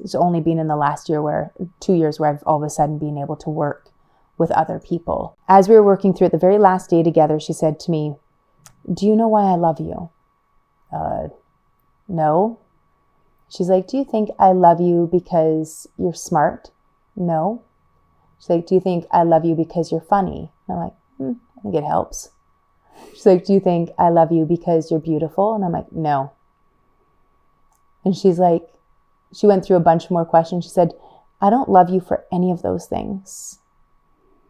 it's only been in the last 2 years where I've all of a sudden been able to work with other people. As we were working through it, the very last day together, she said to me, "Do you know why I love you?" No. She's like, "Do you think I love you because you're smart?" No. She's like, "Do you think I love you because you're funny?" And I'm like, I think it helps. She's like, "Do you think I love you because you're beautiful?" And I'm like, "No." And she's like, she went through a bunch more questions. She said, "I don't love you for any of those things.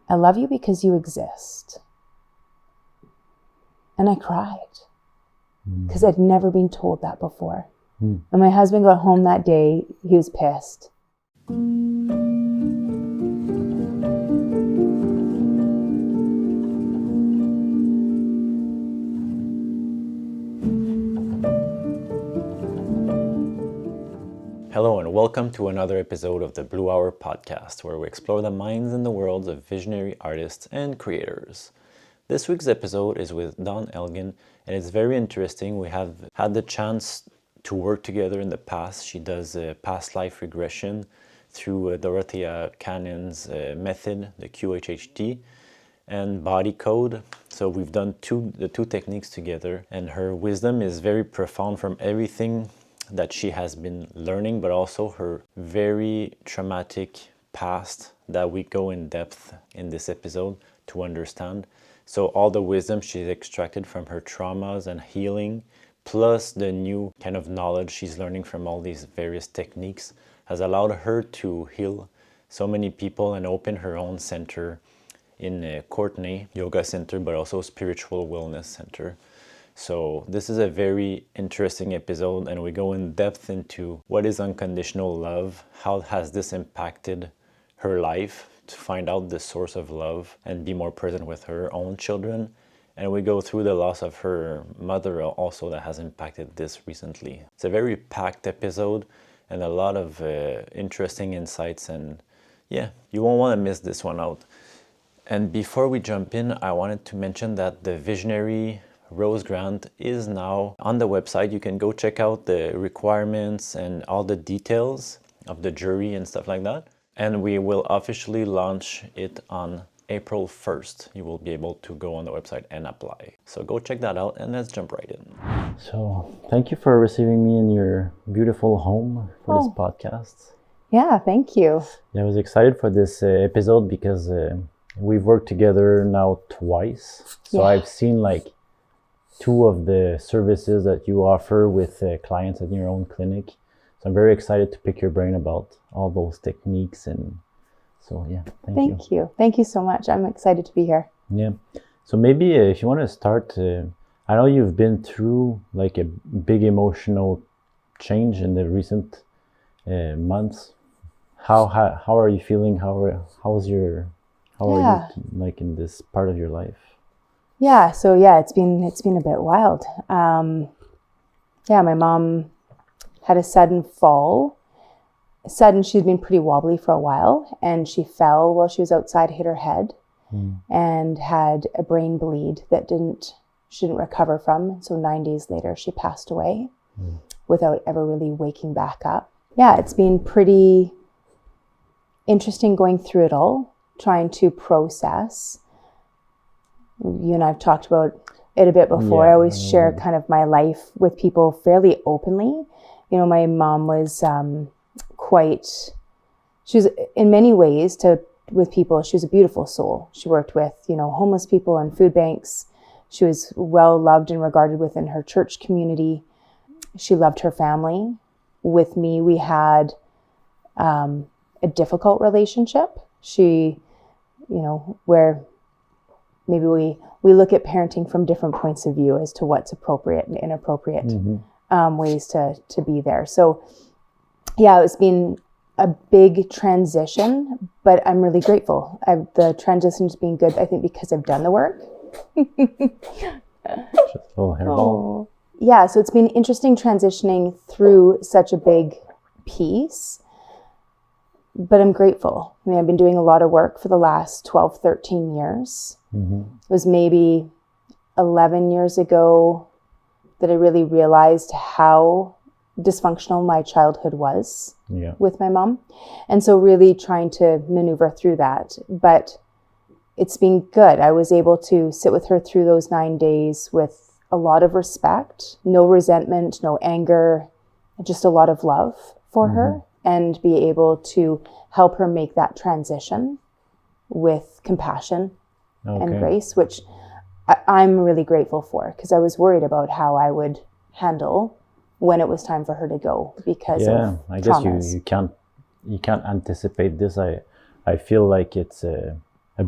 I love you because you exist." And I cried because I'd never been told that before. And my husband got home that day. He was pissed. Hello and welcome to another episode of the Blue Hour podcast, where we explore the minds and the worlds of visionary artists and creators. This week's episode is with Dawn Elgin, and it's very interesting. We have had the chance to work together in the past. She does past life regression through Dorothea Cannon's method, the QHHT, and body code. So we've done the two techniques together, and her wisdom is very profound from everything that she has been learning, but also her very traumatic past that we go in depth in this episode to understand. So all the wisdom she's extracted from her traumas and healing, plus the new kind of knowledge she's learning from all these various techniques, has allowed her to heal so many people and open her own center in Courtenay Yoga Center, but also Spiritual Wellness Center. So this is a very interesting episode, and we go in depth into what is unconditional love, how has this impacted her life, to find out the source of love and be more present with her own children. And we go through the loss of her mother also that has impacted this recently. It's a very packed episode and a lot of interesting insights, and yeah, you won't want to miss this one out. And before we jump in, I wanted to mention that the Visionary Rose Grant is now on the website. You can go check out the requirements and all the details of the jury and stuff like that. And we will officially launch it on April 1st. You will be able to go on the website and apply. So go check that out, and let's jump right in. So thank you for receiving me in your beautiful home for this podcast. Yeah, thank you. Yeah, I was excited for this episode because we've worked together now twice. So I've seen like two of the services that you offer with clients at your own clinic. So I'm very excited to pick your brain about all those techniques. And so, yeah, thank you. Thank you so much. I'm excited to be here. Yeah. So maybe if you want to start, I know you've been through like a big emotional change in the recent months. How are you feeling? How are you like in this part of your life? Yeah, so it's been a bit wild. My mom had a sudden fall. She'd been pretty wobbly for a while, and she fell while she was outside, hit her head, and had a brain bleed that she didn't recover from. So 9 days later, she passed away without ever really waking back up. Yeah, it's been pretty interesting going through it all, trying to process. You and I've talked about it a bit before. I always share kind of my life with people fairly openly. You know, my mom was she was in many ways with people, she was a beautiful soul. She worked with, homeless people and food banks. She was well loved and regarded within her church community. She loved her family. With me, we had a difficult relationship. She, where maybe we look at parenting from different points of view as to what's appropriate and inappropriate ways to be there. So it's been a big transition, but I'm really grateful. The transition's been good, I think, because I've done the work. Just a little hairball. Yeah, so it's been interesting transitioning through such a big piece. But I'm grateful. I mean, I've been doing a lot of work for the last 12, 13 years. It was maybe 11 years ago that I really realized how dysfunctional my childhood was Yeah. with my mom. And so really trying to maneuver through that. But it's been good. I was able to sit with her through those 9 days with a lot of respect, no resentment, no anger, just a lot of love for her, and be able to help her make that transition with compassion and grace, which I'm really grateful for, because I was worried about how I would handle when it was time for her to go because of I guess traumas. you can't anticipate this. I feel like it's a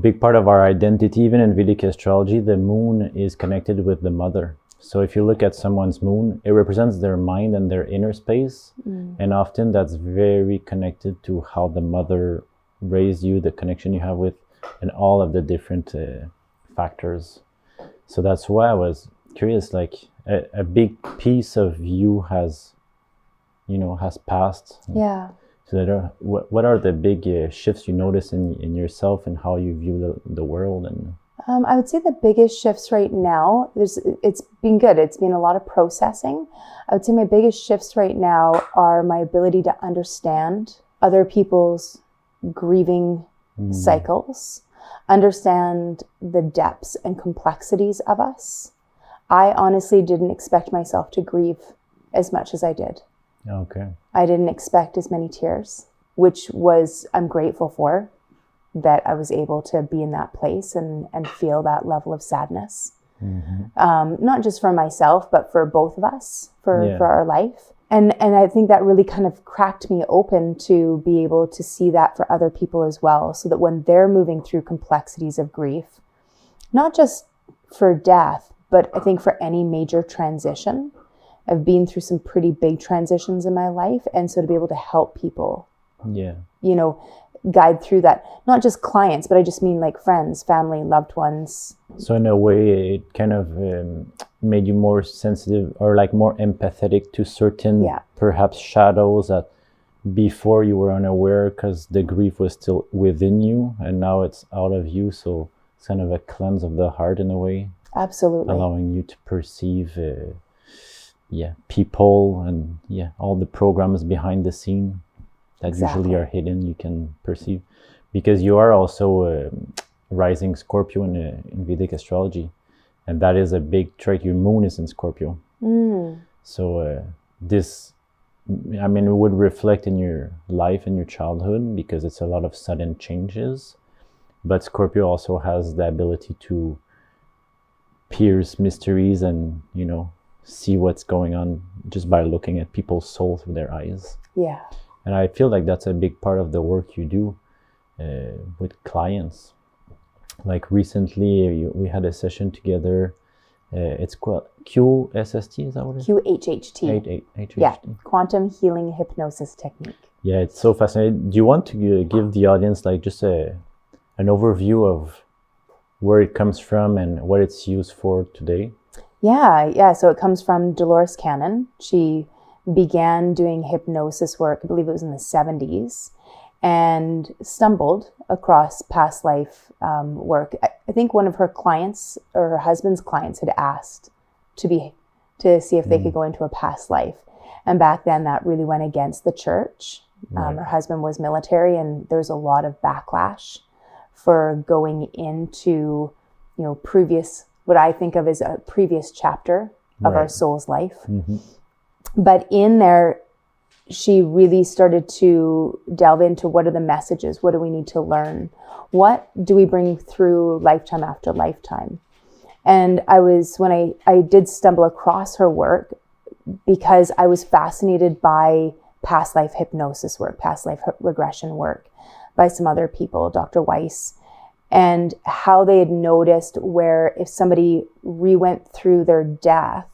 big part of our identity. Even in Vedic astrology, the moon is connected with the mother. So if you look at someone's moon, it represents their mind and their inner space. And often that's very connected to how the mother raised you, the connection you have with, and all of the different factors. So that's why I was curious, like a big piece of you has passed. Yeah. So what are the big shifts you notice in yourself and how you view the world? And I would say the biggest shifts right now, it's been good. It's been a lot of processing. I would say my biggest shifts right now are my ability to understand other people's grieving cycles, understand the depths and complexities of us. I honestly didn't expect myself to grieve as much as I did. Okay. I didn't expect as many tears, which I'm grateful for, that I was able to be in that place and feel that level of sadness. Not just for myself, but for both of us, for our life. And I think that really kind of cracked me open to be able to see that for other people as well, so that when they're moving through complexities of grief, not just for death, but I think for any major transition. I've been through some pretty big transitions in my life. And so to be able to help people, guide through that, not just clients, but I just mean like friends, family, loved ones. So in a way, it kind of made you more sensitive or like more empathetic to certain perhaps shadows that before you were unaware because the grief was still within you and now it's out of you. So it's kind of a cleanse of the heart in a way. Absolutely. Allowing you to perceive people and all the programs behind the scene that usually are hidden, you can perceive, because you are also rising Scorpio in Vedic astrology, and that is a big trait. Your moon is in Scorpio. So this, I mean, it would reflect in your life and your childhood because it's a lot of sudden changes, but Scorpio also has the ability to pierce mysteries and see what's going on just by looking at people's soul through their eyes. Yeah. And I feel like that's a big part of the work you do with clients. Like recently, we had a session together. It's called QSST, is that what it is? QHHT. QHHT. Yeah, Quantum Healing Hypnosis Technique. Yeah, it's so fascinating. Do you want to give the audience like just an overview of where it comes from and what it's used for today? Yeah. So it comes from Dolores Cannon. She began doing hypnosis work, I believe it was in the 70s, and stumbled across past life work. I think one of her clients or her husband's clients had asked to see if they could go into a past life. And back then that really went against the church. Her husband was military, and there's a lot of backlash for going into, previous, what I think of as a previous chapter of our soul's life. But in there, she really started to delve into what are the messages? What do we need to learn? What do we bring through lifetime after lifetime? And when I did stumble across her work, because I was fascinated by past life hypnosis work, past life regression work by some other people, Dr. Weiss, and how they had noticed where if somebody re-went through their death,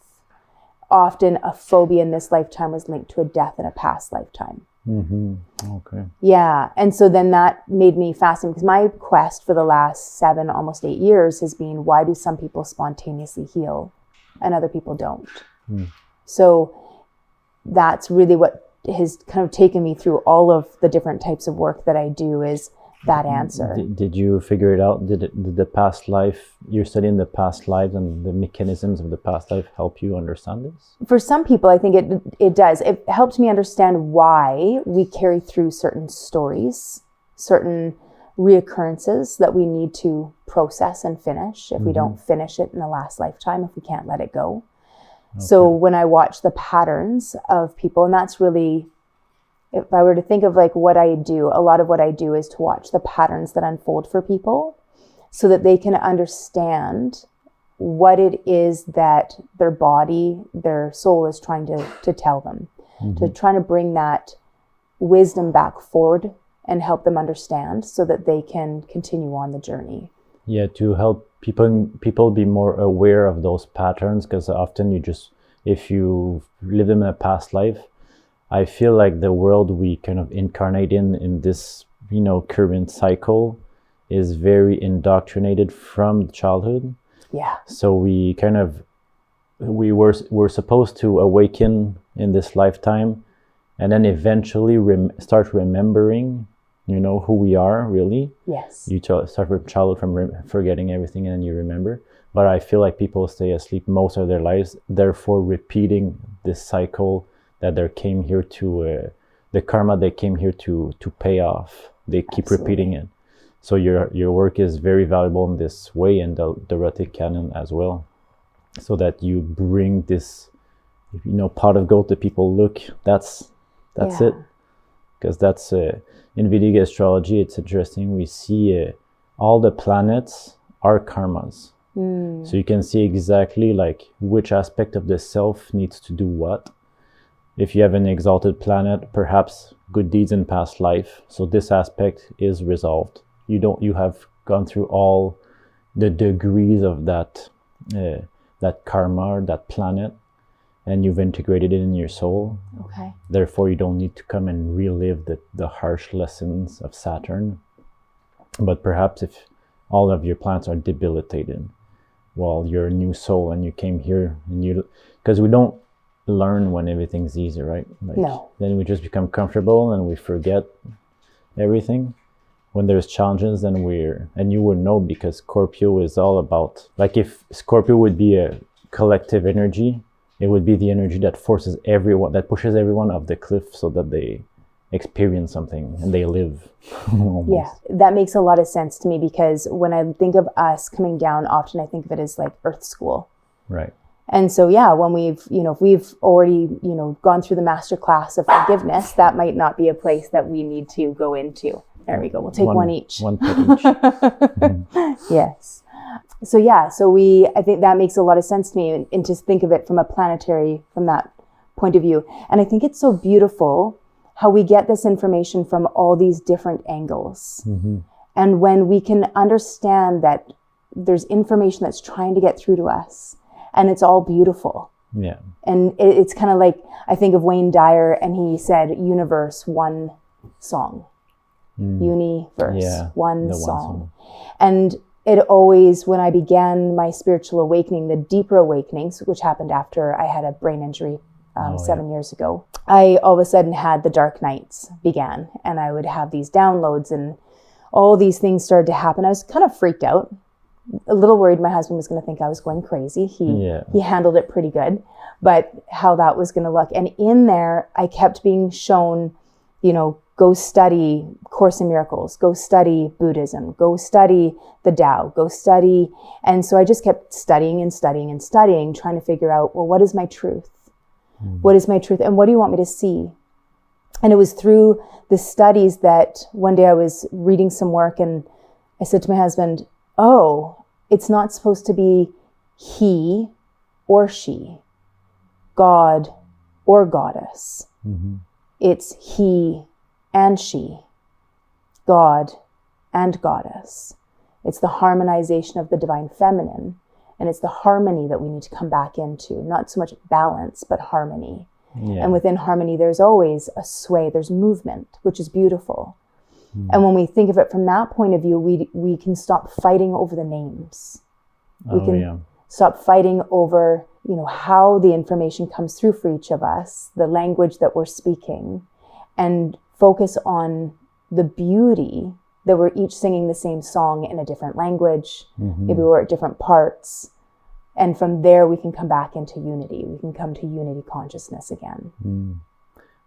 often a phobia in this lifetime was linked to a death in a past lifetime. Okay. Yeah. And so then that made me fascinated, because my quest for the last 7, almost 8 years has been, why do some people spontaneously heal and other people don't? So that's really what has kind of taken me through all of the different types of work that I do, is that answer. Did you figure it out? Did the past life, you're studying the past lives and the mechanisms of the past life help you understand this? For some people, I think it does. It helped me understand why we carry through certain stories, certain reoccurrences that we need to process and finish if we don't finish it in the last lifetime, if we can't let it go. Okay. So when I watch the patterns of people, and that's really, if I were to think of like what I do, a lot of what I do is to watch the patterns that unfold for people so that they can understand what it is that their body, their soul is trying to tell them, to try to bring that wisdom back forward and help them understand so that they can continue on the journey. Yeah, to help people be more aware of those patterns, because often if you live in a past life, I feel like the world we kind of incarnate in this, current cycle is very indoctrinated from childhood. Yeah. So we're supposed to awaken in this lifetime and then eventually start remembering, who we are really. Yes. You start from childhood, from forgetting everything, and then you remember. But I feel like people stay asleep most of their lives, therefore repeating this cycle that they came here to, the karma they came here to pay off. They keep Absolutely. repeating it. So your work is very valuable in this way, and the erotic canon as well, so that you bring this, pot of gold to people. Look, that's it, because that's in Vedic astrology. It's interesting. We see all the planets are karmas, so you can see exactly like which aspect of the self needs to do what. If you have an exalted planet, perhaps good deeds in past life, so this aspect is resolved. You have gone through all the degrees of that karma or that planet, and you've integrated it in your soul. Okay. Therefore, you don't need to come and relive the harsh lessons of Saturn. But perhaps if all of your planets are debilitated, well, you're a new soul and you came here, because we don't learn when everything's easy, right? No. Then we just become comfortable and we forget everything. When there's challenges, then and you would know, because Scorpio is all about, like, if Scorpio would be a collective energy, it would be the energy that pushes everyone off the cliff so that they experience something and they live. Yeah, that makes a lot of sense to me, because when I think of us coming down, often I think of it as like Earth School. Right. And so, yeah, when if we've already, gone through the master class of forgiveness, that might not be a place that we need to go into. There we go. We'll take one each. One per each. Yes. So I think that makes a lot of sense to me, and to think of it from that point of view. And I think it's so beautiful how we get this information from all these different angles. Mm-hmm. And when we can understand that there's information that's trying to get through to us, and it's all beautiful. Yeah. And it's kind of like, I think of Wayne Dyer, and he said, universe, one song. Universe, one song. And it always, when I began my spiritual awakening, the deeper awakenings, which happened after I had a brain injury 7 years ago, I all of a sudden had the dark nights began, and I would have these downloads, and all these things started to happen. I was kind of freaked out, a little worried my husband was going to think I was going crazy. He handled it pretty good, but how that was going to look. And in there, I kept being shown, go study Course in Miracles, go study Buddhism, go study the Tao, go study. And so I just kept studying and studying and studying, trying to figure out, well, what is my truth? What is my truth? And what do you want me to see? And it was through the studies that one day I was reading some work, and I said to my husband, oh, it's not supposed to be he or she, God or goddess. Mm-hmm. It's he and she, God and goddess. It's the harmonization of the divine feminine, and it's the harmony that we need to come back into. Not so much balance, but harmony. Yeah. And within harmony, there's always a sway, there's movement, which is beautiful. Mm. And when we think of it from that point of view, we can stop fighting over the names. We can stop fighting over, how the information comes through for each of us, the language that we're speaking, and focus on the beauty that we're each singing the same song in a different language. Mm-hmm. Maybe we're at different parts. And from there, we can come back into unity. We can come to unity consciousness again. Mm.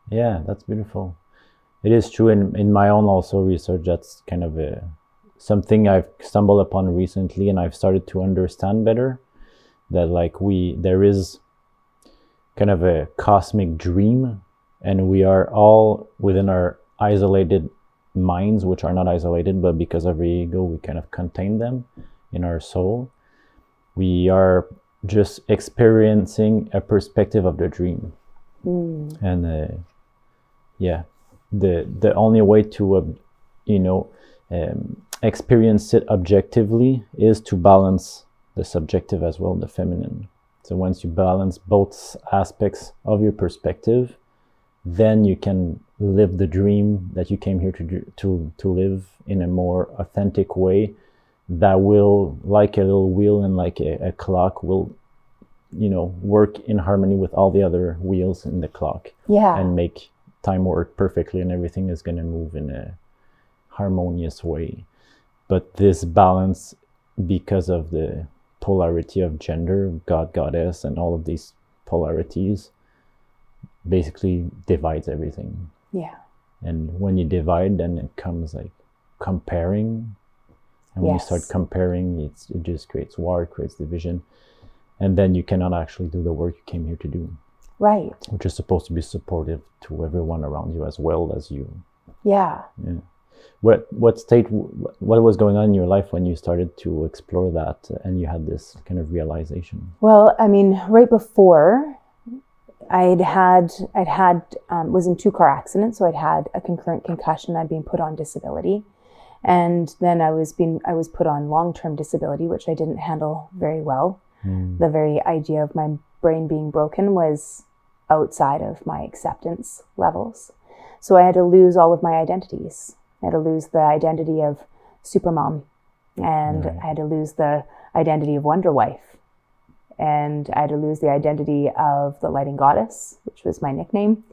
Yeah, that's beautiful. It is true. In my own also research, that's kind of something I've stumbled upon recently, and I've started to understand better that like there is kind of a cosmic dream, and we are all within our isolated minds, which are not isolated, but because of our ego, we kind of contain them in our soul. We are just experiencing a perspective of the dream. And the only way to experience it objectively is to balance the subjective as well, the feminine. So once you balance both aspects of your perspective, then you can live the dream that you came here to live in a more authentic way, that will, like a little wheel and like a clock, will work in harmony with all the other wheels in the clock. Yeah. And make time work perfectly, and everything is going to move in a harmonious way. But this balance, because of the polarity of gender, God, goddess, and all of these polarities, basically divides everything. Yeah. And when you divide, then it comes like comparing. And when you start comparing, it just creates war, it creates division. And then you cannot actually do the work you came here to do. Right. Which is supposed to be supportive to everyone around you as well as you. Yeah. Yeah. What was going on in your life when you started to explore that and you had this kind of realization? Well, I mean, right before was in 2 car accidents. So I'd had a concurrent concussion. I'd been put on disability. And then I was put on long-term disability, which I didn't handle very well. The very idea of my brain being broken was outside of my acceptance levels. So I had to lose all of my identities. I had to lose the identity of Supermom, and I had to lose the identity of Wonder Wife, and I had to lose the identity of the Lighting Goddess, which was my nickname,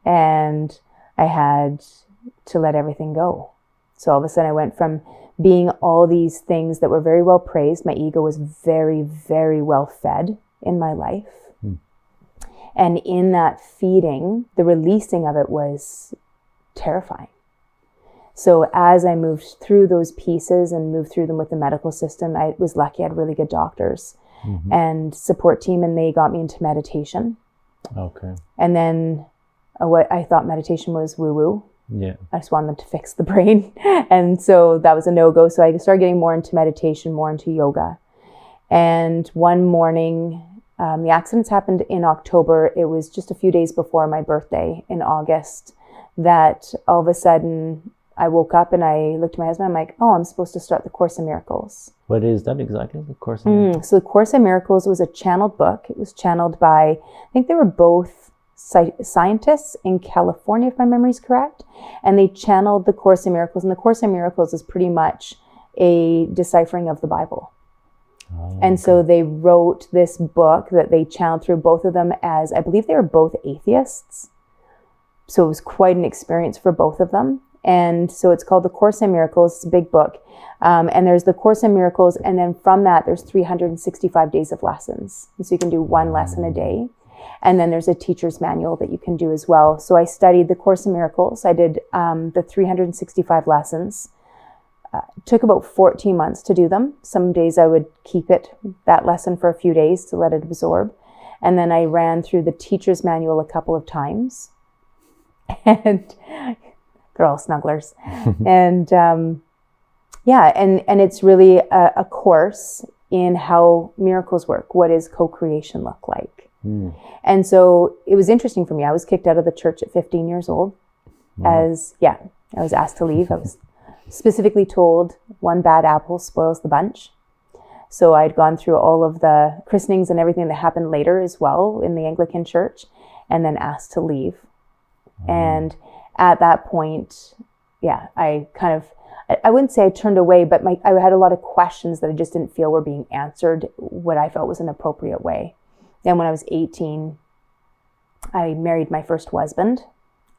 and I had to let everything go. So all of a sudden I went from being all these things that were very well praised. My ego was very, very well fed in my life. And in that feeding, the releasing of it was terrifying. So as I moved through those pieces and moved through them with the medical system, I was lucky I had really good doctors and support team, and they got me into meditation. Okay. And then what I thought meditation was woo-woo. Yeah. I just wanted them to fix the brain. And so that was a no-go. So I started getting more into meditation, more into yoga. And one morning, the accidents happened in October. It was just a few days before my birthday in August that all of a sudden I woke up and I looked at my husband. I'm like, oh, I'm supposed to start the Course in Miracles. What is that exactly, the Course in Miracles? So the Course in Miracles was a channeled book. It was channeled by, I think they were both scientists in California, if my memory is correct. And they channeled the Course in Miracles. And the Course in Miracles is pretty much a deciphering of the Bible. And so they wrote this book that they channeled through, both of them, as I believe they were both atheists. So it was quite an experience for both of them. And so it's called The Course in Miracles. It's a big book. And there's The Course in Miracles. And then from that, there's 365 days of lessons. And so you can do one lesson a day. And then there's a teacher's manual that you can do as well. So I studied The Course in Miracles. I did the 365 lessons. Took about 14 months to do them. Some days I would keep that lesson for a few days to let it absorb. And then I ran through the teacher's manual a couple of times. And they're all snugglers. And and it's really a course in how miracles work. What does co-creation look like? And so it was interesting for me. I was kicked out of the church at 15 years old. I was asked to leave. I was specifically told one bad apple spoils the bunch. So I'd gone through all of the christenings and everything that happened later as well in the Anglican church, and then asked to leave. And at that point, I wouldn't say I turned away, but I had a lot of questions that I just didn't feel were being answered what I felt was an appropriate way. Then when I was 18, I married my first husband,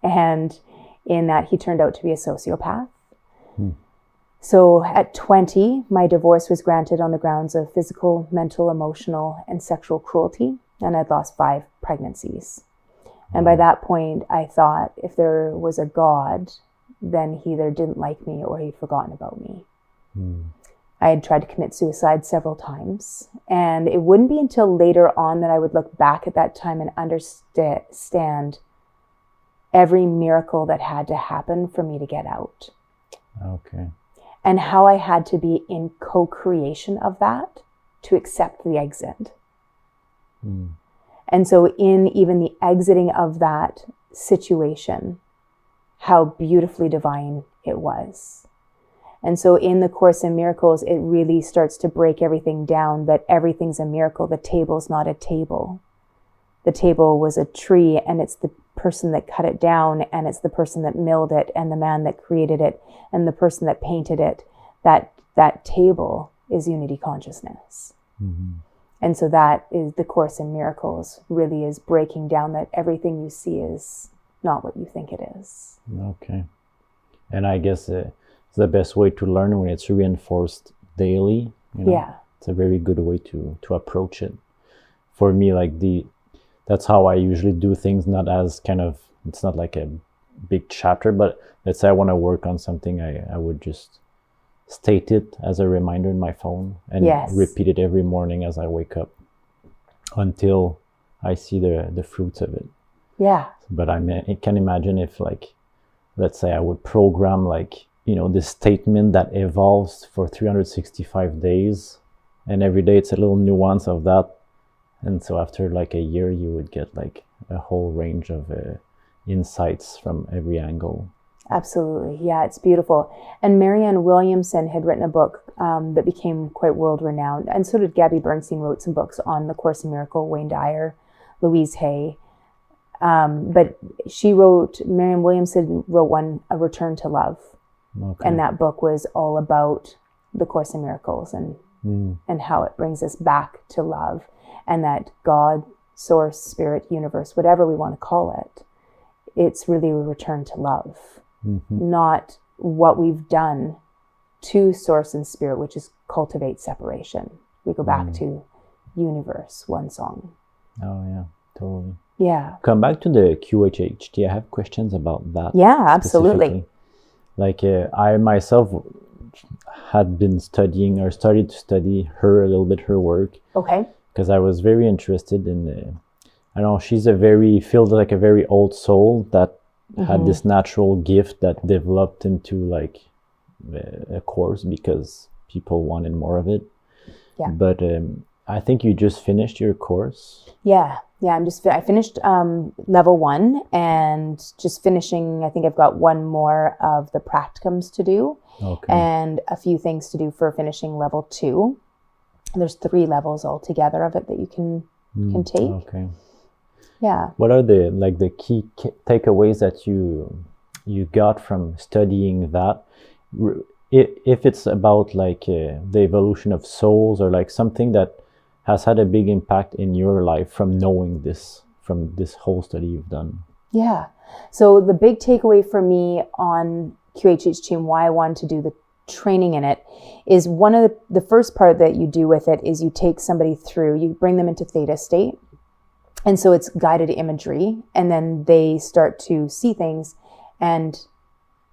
and in that he turned out to be a sociopath. So at 20, my divorce was granted on the grounds of physical, mental, emotional, and sexual cruelty. And I'd lost 5 pregnancies. And by that point, I thought if there was a God, then he either didn't like me or he'd forgotten about me. I had tried to commit suicide several times. And it wouldn't be until later on that I would look back at that time and understand every miracle that had to happen for me to get out. Okay. And how I had to be in co-creation of that to accept the exit. And so in even the exiting of that situation, how beautifully divine it was. And so in the Course in Miracles, it really starts to break everything down, that everything's a miracle. The table's not a table. The table was a tree, and it's the person that cut it down, and it's the person that milled it, and the man that created it, and the person that painted it. That table is unity consciousness. And so that is the Course in Miracles, really is breaking down that everything you see is not what you think it is. Okay. And I guess it's the best way to learn when it's reinforced daily. You know? Yeah. It's a very good way to approach it. For me, that's how I usually do things, not as kind of, it's not like a big chapter, but let's say I want to work on something, I would just state it as a reminder in my phone and repeat it every morning as I wake up until I see the fruits of it. Yeah. But I can imagine if, let's say I would program this statement that evolves for 365 days, and every day it's a little nuance of that. And so after a year, you would get a whole range of insights from every angle. Absolutely. Yeah, it's beautiful. And Marianne Williamson had written a book that became quite world renowned. And so did Gabby Bernstein, wrote some books on the Course in Miracle, Wayne Dyer, Louise Hay. But Marianne Williamson wrote one, A Return to Love. Okay. And that book was all about the Course in Miracles and how it brings us back to love. And that God, source, spirit, universe, whatever we want to call it, it's really a return to love. Not what we've done to source and spirit, which is cultivate separation. We go back to universe, one song. Oh, yeah, totally. Yeah. Come back to the QHHT. I have questions about that. Yeah, absolutely. I myself had been studying or started to study her work. Okay. Because I was very interested in, she's feels like a very old soul that had this natural gift that developed into a course because people wanted more of it. Yeah. But I think you just finished your course. Yeah. I finished level 1 and just finishing. I think I've got one more of the practicums to do, and a few things to do for finishing level 2. There's 3 levels altogether of it that you can take. Okay. Yeah. What are the key takeaways that you got from studying that? If it's about the evolution of souls or something that has had a big impact in your life from knowing this, from this whole study you've done. Yeah. So the big takeaway for me on QHHT and why I wanted to do the training in it is one of the first part that you do with it is you take somebody through, you bring them into theta state. And so it's guided imagery, and then they start to see things and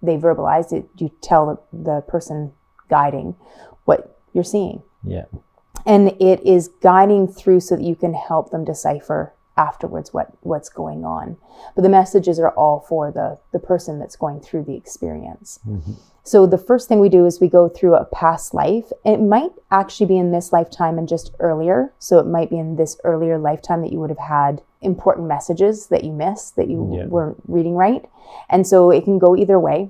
they verbalize it. You tell the person guiding what you're seeing. Yeah. And it is guiding through so that you can help them decipher afterwards what's going on. But the messages are all for the person that's going through the experience. So the first thing we do is we go through a past life. It might actually be in this lifetime and just earlier. So it might be in this earlier lifetime that you would have had important messages that you missed, that you weren't reading right. And so it can go either way.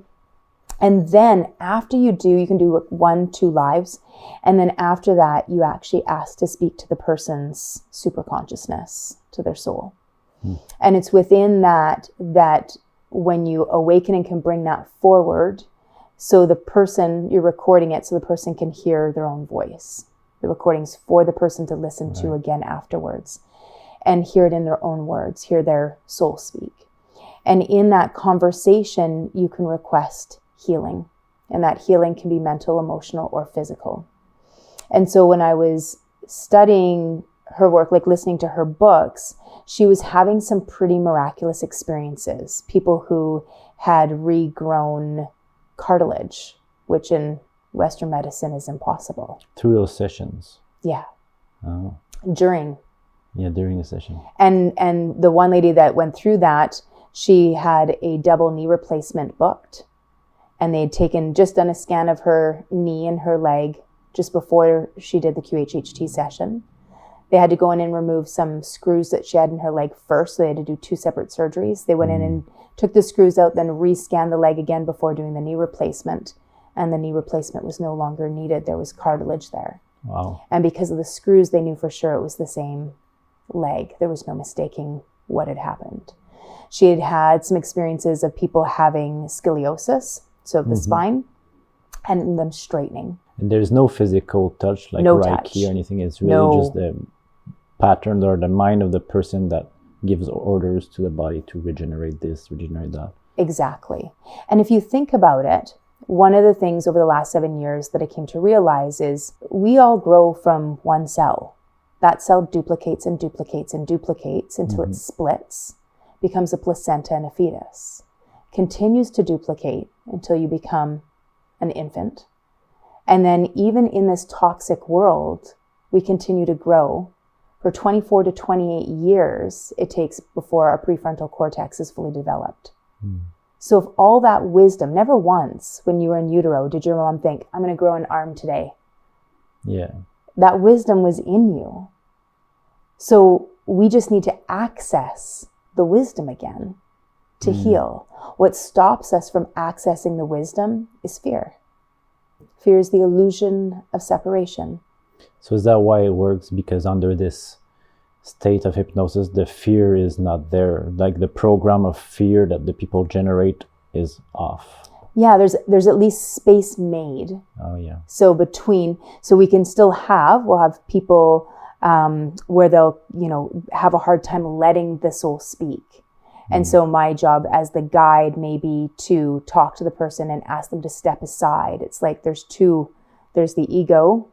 And then after you can do 1-2 lives. And then after that, you actually ask to speak to the person's superconsciousness, to their soul. And it's within that when you awaken and can bring that forward, so the person, you're recording it so the person can hear their own voice. The recording's for the person to listen to again afterwards and hear it in their own words, hear their soul speak. And in that conversation, you can request healing And that healing can be mental, emotional, or physical. And so when I was studying her work, like listening to her books, she was having some pretty miraculous experiences. People who had regrown cartilage, which in Western medicine is impossible. Through those sessions? Yeah. Oh. During a session. And the one lady that went through that, she had a double knee replacement booked. And they had done a scan of her knee and her leg just before she did the QHHT session. They had to go in and remove some screws that she had in her leg first. So they had to do 2 separate surgeries. They went in and took the screws out, then re-scanned the leg again before doing the knee replacement. And the knee replacement was no longer needed. There was cartilage there. Wow. And because of the screws, they knew for sure it was the same leg. There was no mistaking what had happened. She had had some experiences of people having scoliosis, so the spine, and them straightening. And there's no physical touch, like Reiki or anything. It's really just the pattern or the mind of the person that gives orders to the body to regenerate this, regenerate that. Exactly. And if you think about it, one of the things over the last 7 years that I came to realize is we all grow from one cell. That cell duplicates and duplicates and duplicates until it splits, becomes a placenta and a fetus, continues to duplicate until you become an infant. And then even in this toxic world, we continue to grow. For 24 to 28 years, it takes before our prefrontal cortex is fully developed. So if all that wisdom, never once when you were in utero did your mom think, I'm going to grow an arm today. Yeah. That wisdom was in you. So we just need to access the wisdom again to heal. What stops us from accessing the wisdom is fear. Fear is the illusion of separation. So is that why it works? Because under this state of hypnosis, the fear is not there. Like the program of fear that the people generate is off. Yeah, there's at least space made. Oh yeah. So we can still we'll have people where they'll, have a hard time letting the soul speak. And so my job as the guide may be to talk to the person and ask them to step aside. It's like there's the ego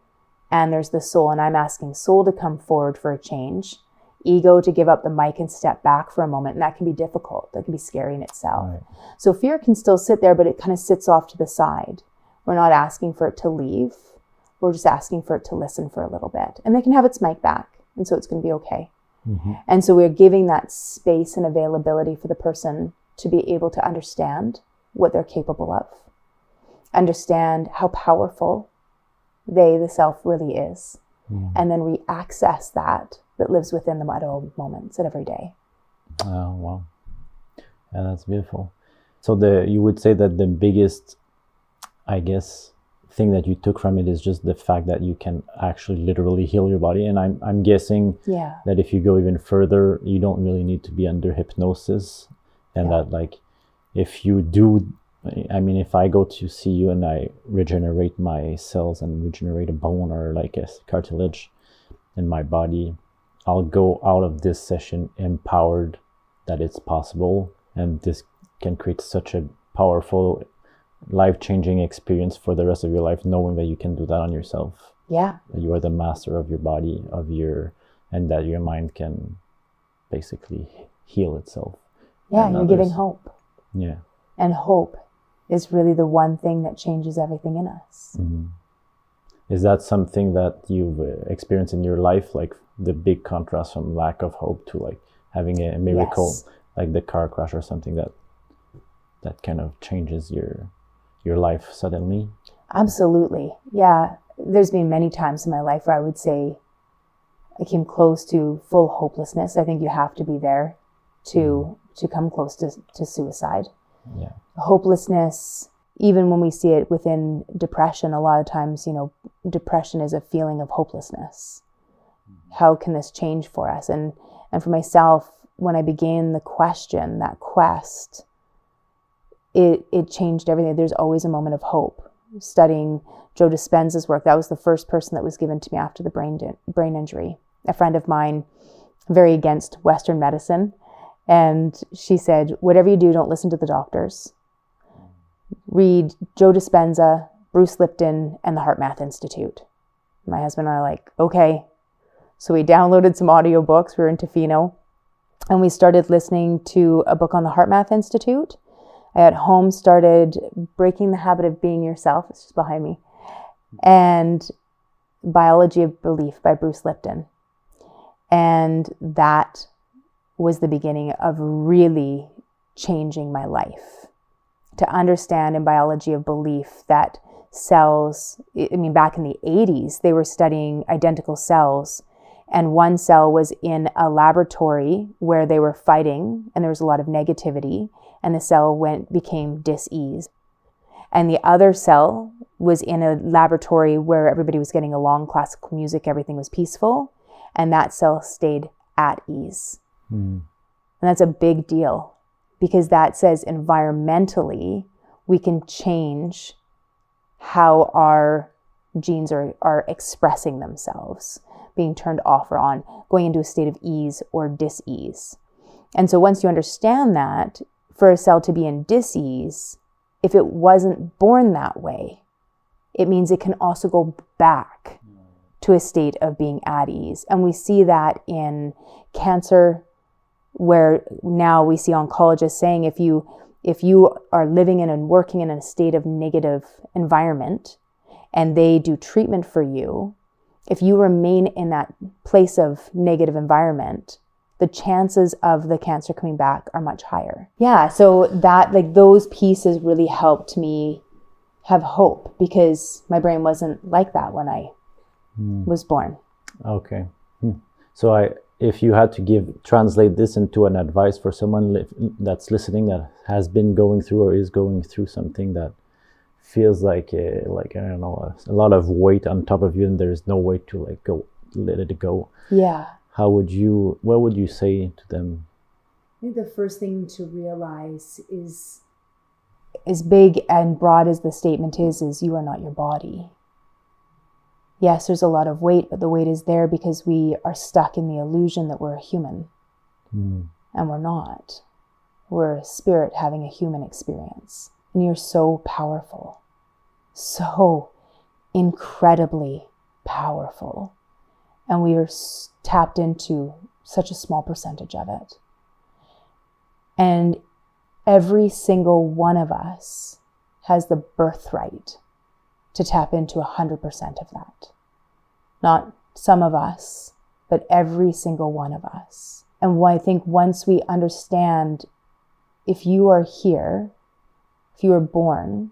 and there's the soul. And I'm asking soul to come forward for a change, ego to give up the mic and step back for a moment. And that can be difficult. That can be scary in itself. Right. So fear can still sit there, but it kind of sits off to the side. We're not asking for it to leave. We're just asking for it to listen for a little bit. And they can have its mic back. And so it's going to be okay. And so we're giving that space and availability for the person to be able to understand what they're capable of. Understand how powerful the self really is. And then re-access that lives within them at all moments, at every day. Oh, wow. Yeah, that's beautiful. So you would say that the biggest, I guess, thing that you took from it is just the fact that you can actually literally heal your body. And I'm guessing that if you go even further, you don't really need to be under hypnosis. And that like, if you do, if I go to see you and I regenerate my cells and regenerate a bone or like a cartilage in my body, I'll go out of this session empowered that it's possible. And this can create such a powerful life-changing experience for the rest of your life, knowing that you can do that on yourself. Yeah. That you are the master of your body, and that your mind can basically heal itself. Yeah, you're giving hope. Yeah. And hope is really the one thing that changes everything in us. Is that something that you've experienced in your life, like the big contrast from lack of hope to like having a miracle, like the car crash or something that kind of changes your life suddenly? Absolutely. Yeah. There's been many times in my life where I would say I came close to full hopelessness. I think you have to be there to come close to suicide. Yeah. Hopelessness, even when we see it within depression, a lot of times, depression is a feeling of hopelessness. How can this change for us? And for myself, when I began that quest, it changed everything. There's always a moment of hope. Studying Joe Dispenza's work, that was the first person that was given to me after the brain injury. A friend of mine, very against Western medicine, and she said, whatever you do, don't listen to the doctors. read Joe Dispenza, Bruce Lipton, and the Heart Math Institute. My husband and I are like, okay. So we downloaded some audiobooks. We were in Tofino. And we started listening to a book on the Heart Math Institute. I at home started Breaking the Habit of Being Yourself. It's just behind me. And Biology of Belief by Bruce Lipton. And that was the beginning of really changing my life. To understand in Biology of Belief that cells, I mean, back in the 80s, they were studying identical cells. And one cell was in a laboratory where they were fighting and there was a lot of negativity, and the cell became dis-ease. And the other cell was in a laboratory where everybody was getting along, classical music, everything was peaceful, and that cell stayed at ease. And that's a big deal, because that says environmentally we can change how our genes are expressing themselves, being turned off or on, going into a state of ease or dis-ease. And so once you understand that, for a cell to be in dis-ease, if it wasn't born that way, it means it can also go back to a state of being at ease. And we see that in cancer, where now we see oncologists saying if you are living in and working in a state of negative environment and they do treatment for you, if you remain in that place of negative environment, the chances of the cancer coming back are much higher. Yeah, so that, like, those pieces really helped me have hope, because my brain wasn't like that when I was born. Okay. So if you had to translate this into an advice for someone that's listening that has been going through or is going through something that feels like I don't know, a lot of weight on top of you, and there's no way to let it go. Yeah. What would you say to them? I think the first thing to realize is, as big and broad as the statement is you are not your body. Yes, there's a lot of weight, but the weight is there because we are stuck in the illusion that we're a human. And we're not. We're a spirit having a human experience. And you're so powerful. So incredibly powerful. And we are tapped into such a small percentage of it. And every single one of us has the birthright to tap into 100% of that. Not some of us, but every single one of us. And I think once we understand, if you are here, if you are born,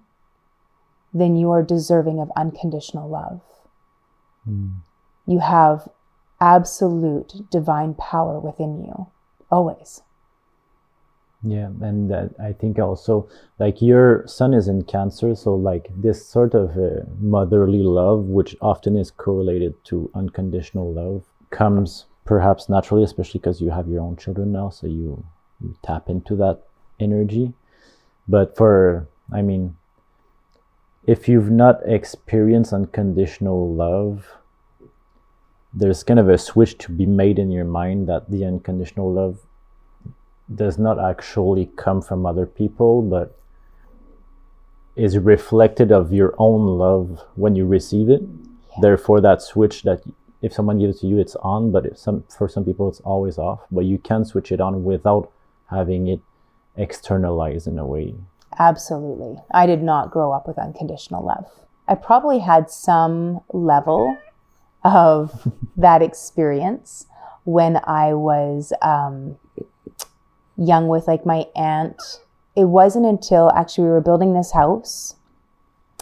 then you are deserving of unconditional love. You have absolute divine power within you, always. Yeah, and I think also, like, your son is in Cancer, so like this sort of motherly love, which often is correlated to unconditional love, comes perhaps naturally, especially because you have your own children now, so you tap into that energy. But if you've not experienced unconditional love, there's kind of a switch to be made in your mind that the unconditional love does not actually come from other people, but is reflected of your own love when you receive it. Yeah. Therefore, that switch that if someone gives it to you, it's on, but for some people, it's always off. But you can switch it on without having it externalized in a way. Absolutely. I did not grow up with unconditional love. I probably had some level of that experience when I was young with like my aunt. It wasn't until actually we were building this house.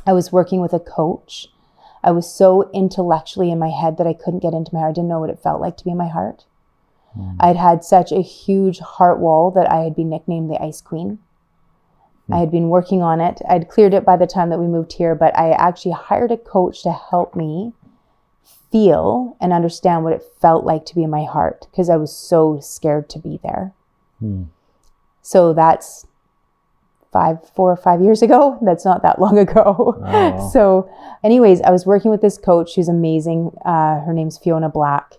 I was working with a coach. I was so intellectually in my head that I couldn't get into my heart. I didn't know what it felt like to be in my heart. I'd had such a huge heart wall that I had been nicknamed the Ice Queen. I had been working on it. I'd cleared it by the time that we moved here, but I actually hired a coach to help me feel and understand what it felt like to be in my heart, because I was so scared to be there. So that's 4 or 5 years ago. That's not that long ago. Oh. So anyways, I was working with this coach who's amazing. Her name's Fiona Black.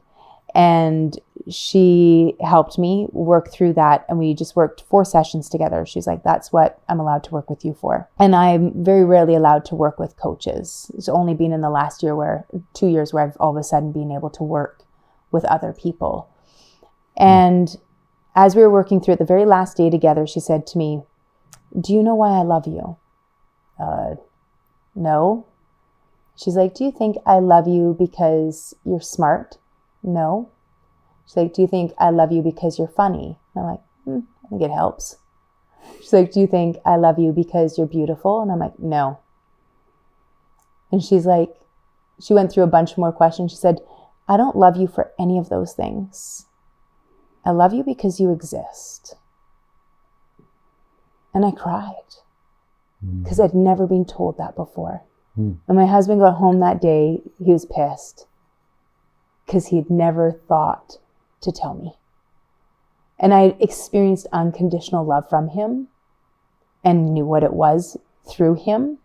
And she helped me work through that. And we just worked 4 sessions together. She's like, that's what I'm allowed to work with you for. And I'm very rarely allowed to work with coaches. It's only been in the last 2 years where I've all of a sudden been able to work with other people. And as we were working through it, the very last day together, she said to me, do you know why I love you? No. She's like, do you think I love you because you're smart? No. She's like, do you think I love you because you're funny? And I'm like, I think it helps. She's like, do you think I love you because you're beautiful? And I'm like, no. And she's like, she went through a bunch more questions. She said, I don't love you for any of those things. I love you because you exist. And I cried because I'd never been told that before. And my husband got home that day. He was pissed because he'd never thought to tell me. And I experienced unconditional love from him and knew what it was through him.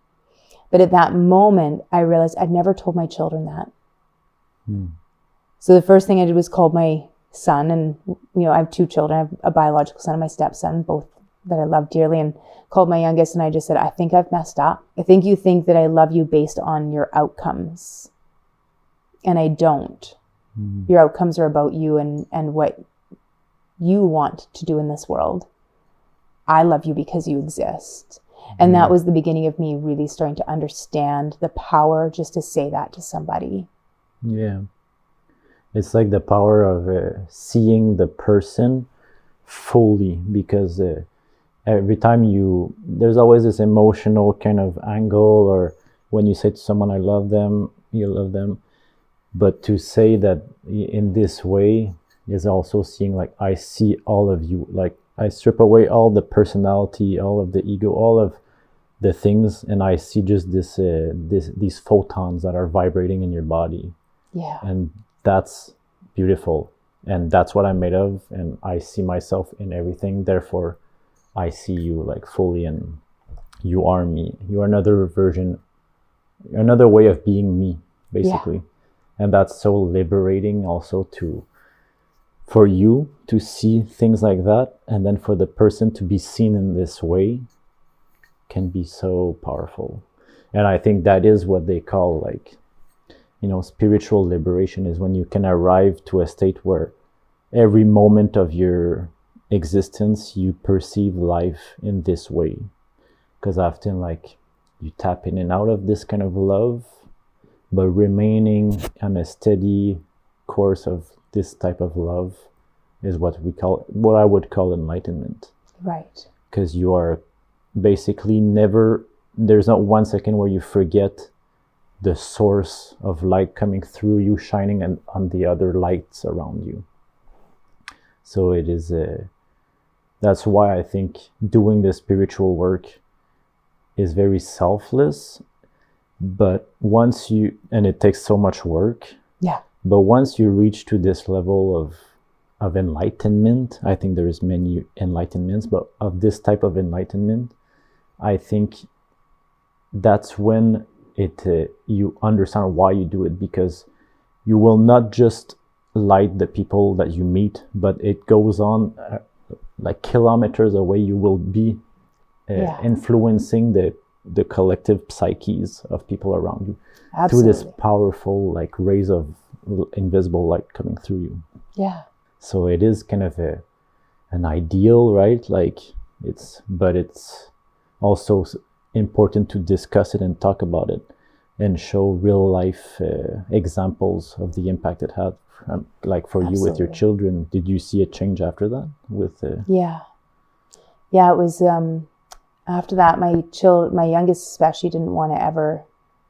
But at that moment, I realized I'd never told my children that. So the first thing I did was called my son. And, I have 2 children. I have a biological son and my stepson, both that I love dearly, and called my youngest. And I just said, I think I've messed up. I think you think that I love you based on your outcomes. And I don't. Your outcomes are about you and what you want to do in this world. I love you because you exist. And that was the beginning of me really starting to understand the power just to say that to somebody. Yeah. It's like the power of seeing the person fully, because every time there's always this emotional kind of angle, or when you say to someone, I love them, you love them. But to say that in this way is also seeing, like, I see all of you. Like, I strip away all the personality, all of the ego, all of the things, and I see just these photons that are vibrating in your body. Yeah. And that's beautiful. And that's what I'm made of. And I see myself in everything. Therefore, I see you, like, fully, and you are me. You are another version, another way of being me, basically. Yeah. And that's so liberating also for you to see things like that. And then for the person to be seen in this way can be so powerful. And I think that is what they call, like, spiritual liberation, is when you can arrive to a state where every moment of your existence, you perceive life in this way. Because often, like, you tap in and out of this kind of love, but remaining on a steady course of this type of love is what I would call enlightenment. Right. Because you are basically there's not 1 second where you forget the source of light coming through you, shining on the other lights around you. So it is that's why I think doing the spiritual work is very selfless. But and it takes so much work. Yeah. But once you reach to this level of enlightenment, I think there is many enlightenments, but of this type of enlightenment, I think that's when you understand why you do it, because you will not just light the people that you meet, but it goes on like kilometers away. You will be influencing the collective psyches of people around you. Absolutely. Through this powerful, like, rays of invisible light coming through you. Yeah. So it is kind of an ideal, right? Like, it's also important to discuss it and talk about it and show real life examples of the impact it had. Like for Absolutely. You with your children, did you see a change after that? Yeah, it was after that. My youngest especially didn't want to ever.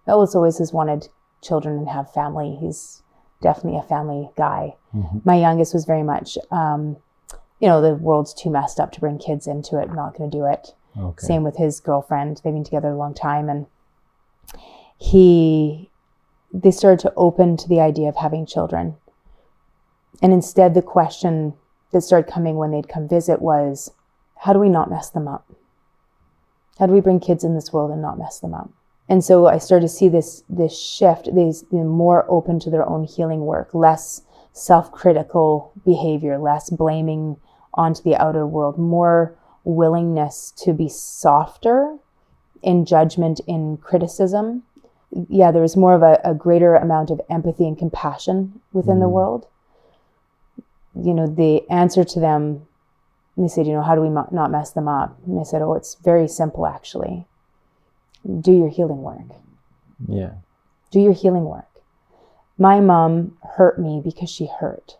Ellis always has wanted children and have family. He's definitely a family guy. Mm-hmm. My youngest was very much, the world's too messed up to bring kids into it. I'm not going to do it. Okay. Same with his girlfriend. They've been together a long time, and they started to open to the idea of having children. And instead, the question that started coming when they'd come visit was, how do we not mess them up? How do we bring kids in this world and not mess them up? And so I started to see this shift. They're more open to their own healing work, less self-critical behavior, less blaming onto the outer world, more willingness to be softer in judgment, in criticism. Yeah, there was more of a greater amount of empathy and compassion within the world. You know, the answer to them, they said, you know, how do we not mess them up? And I said, oh, it's very simple, actually. Do your healing work. Yeah. Do your healing work. My mom hurt me because she hurt.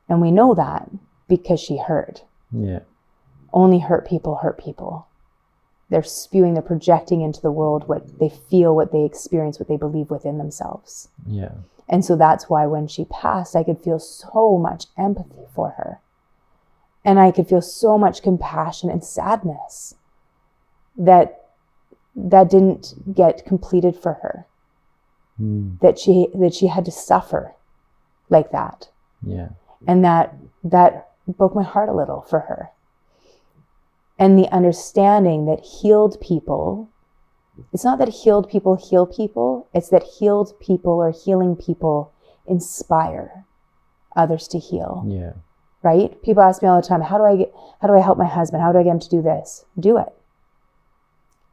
And we know that because she hurt. Yeah. Only hurt people. They're spewing, they're projecting into the world what they feel, what they experience, what they believe within themselves. Yeah. And so that's why when she passed, I could feel so much empathy for her. And I could feel so much compassion and sadness that didn't get completed for her. That she had to suffer like that. Yeah. And that broke my heart a little for her. And the understanding that healed people, it's not that healed people heal people, it's that healed people or healing people inspire others to heal. Yeah. Right? People ask me all the time, how do I help my husband? How do I get him to do this? Do it.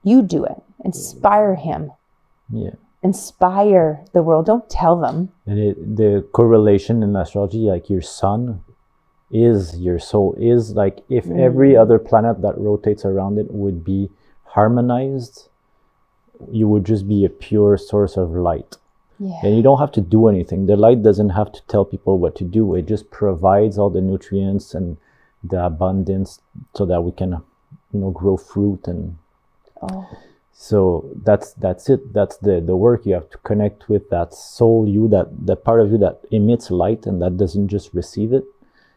You do it. Inspire him. Yeah. Inspire the world. Don't tell them. And the correlation in astrology, like your sun is your soul, is like if every other planet that rotates around it would be harmonized, you would just be a pure source of light. Yeah. And you don't have to do anything. The light doesn't have to tell people what to do. It just provides all the nutrients and the abundance so that we can, you know, grow fruit. And so that's it. That's the work. You have to connect with that soul you, that part of you that emits light and that doesn't just receive it.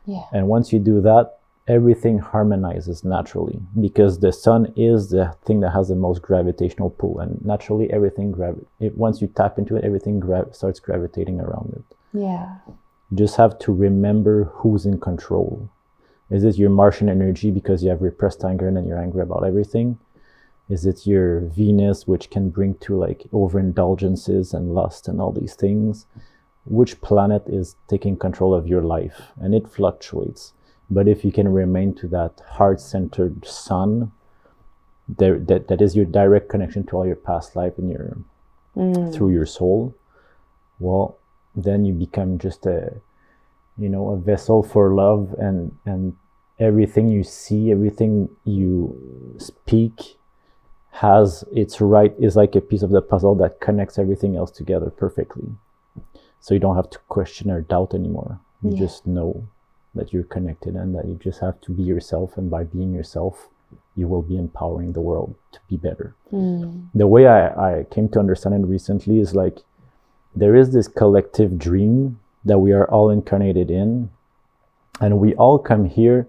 Yeah. And once you do that, everything harmonizes naturally, because the sun is the thing that has the most gravitational pull, and naturally everything once you tap into it, everything starts gravitating around it. Yeah. You just have to remember who's in control. Is it your Martian energy because you have repressed anger and you're angry about everything? Is it your Venus, which can bring to like overindulgences and lust and all these things? Which planet is taking control of your life? And it fluctuates. But if you can remain to that heart-centered sun, that is your direct connection to all your past life and your through your soul, well, then you become just a vessel for love, and everything you see, everything you speak is like a piece of the puzzle that connects everything else together perfectly. So you don't have to question or doubt anymore. You just know that you're connected and that you just have to be yourself. And by being yourself, you will be empowering the world to be better. The way I came to understand it recently is like, there is this collective dream that we are all incarnated in. And we all come here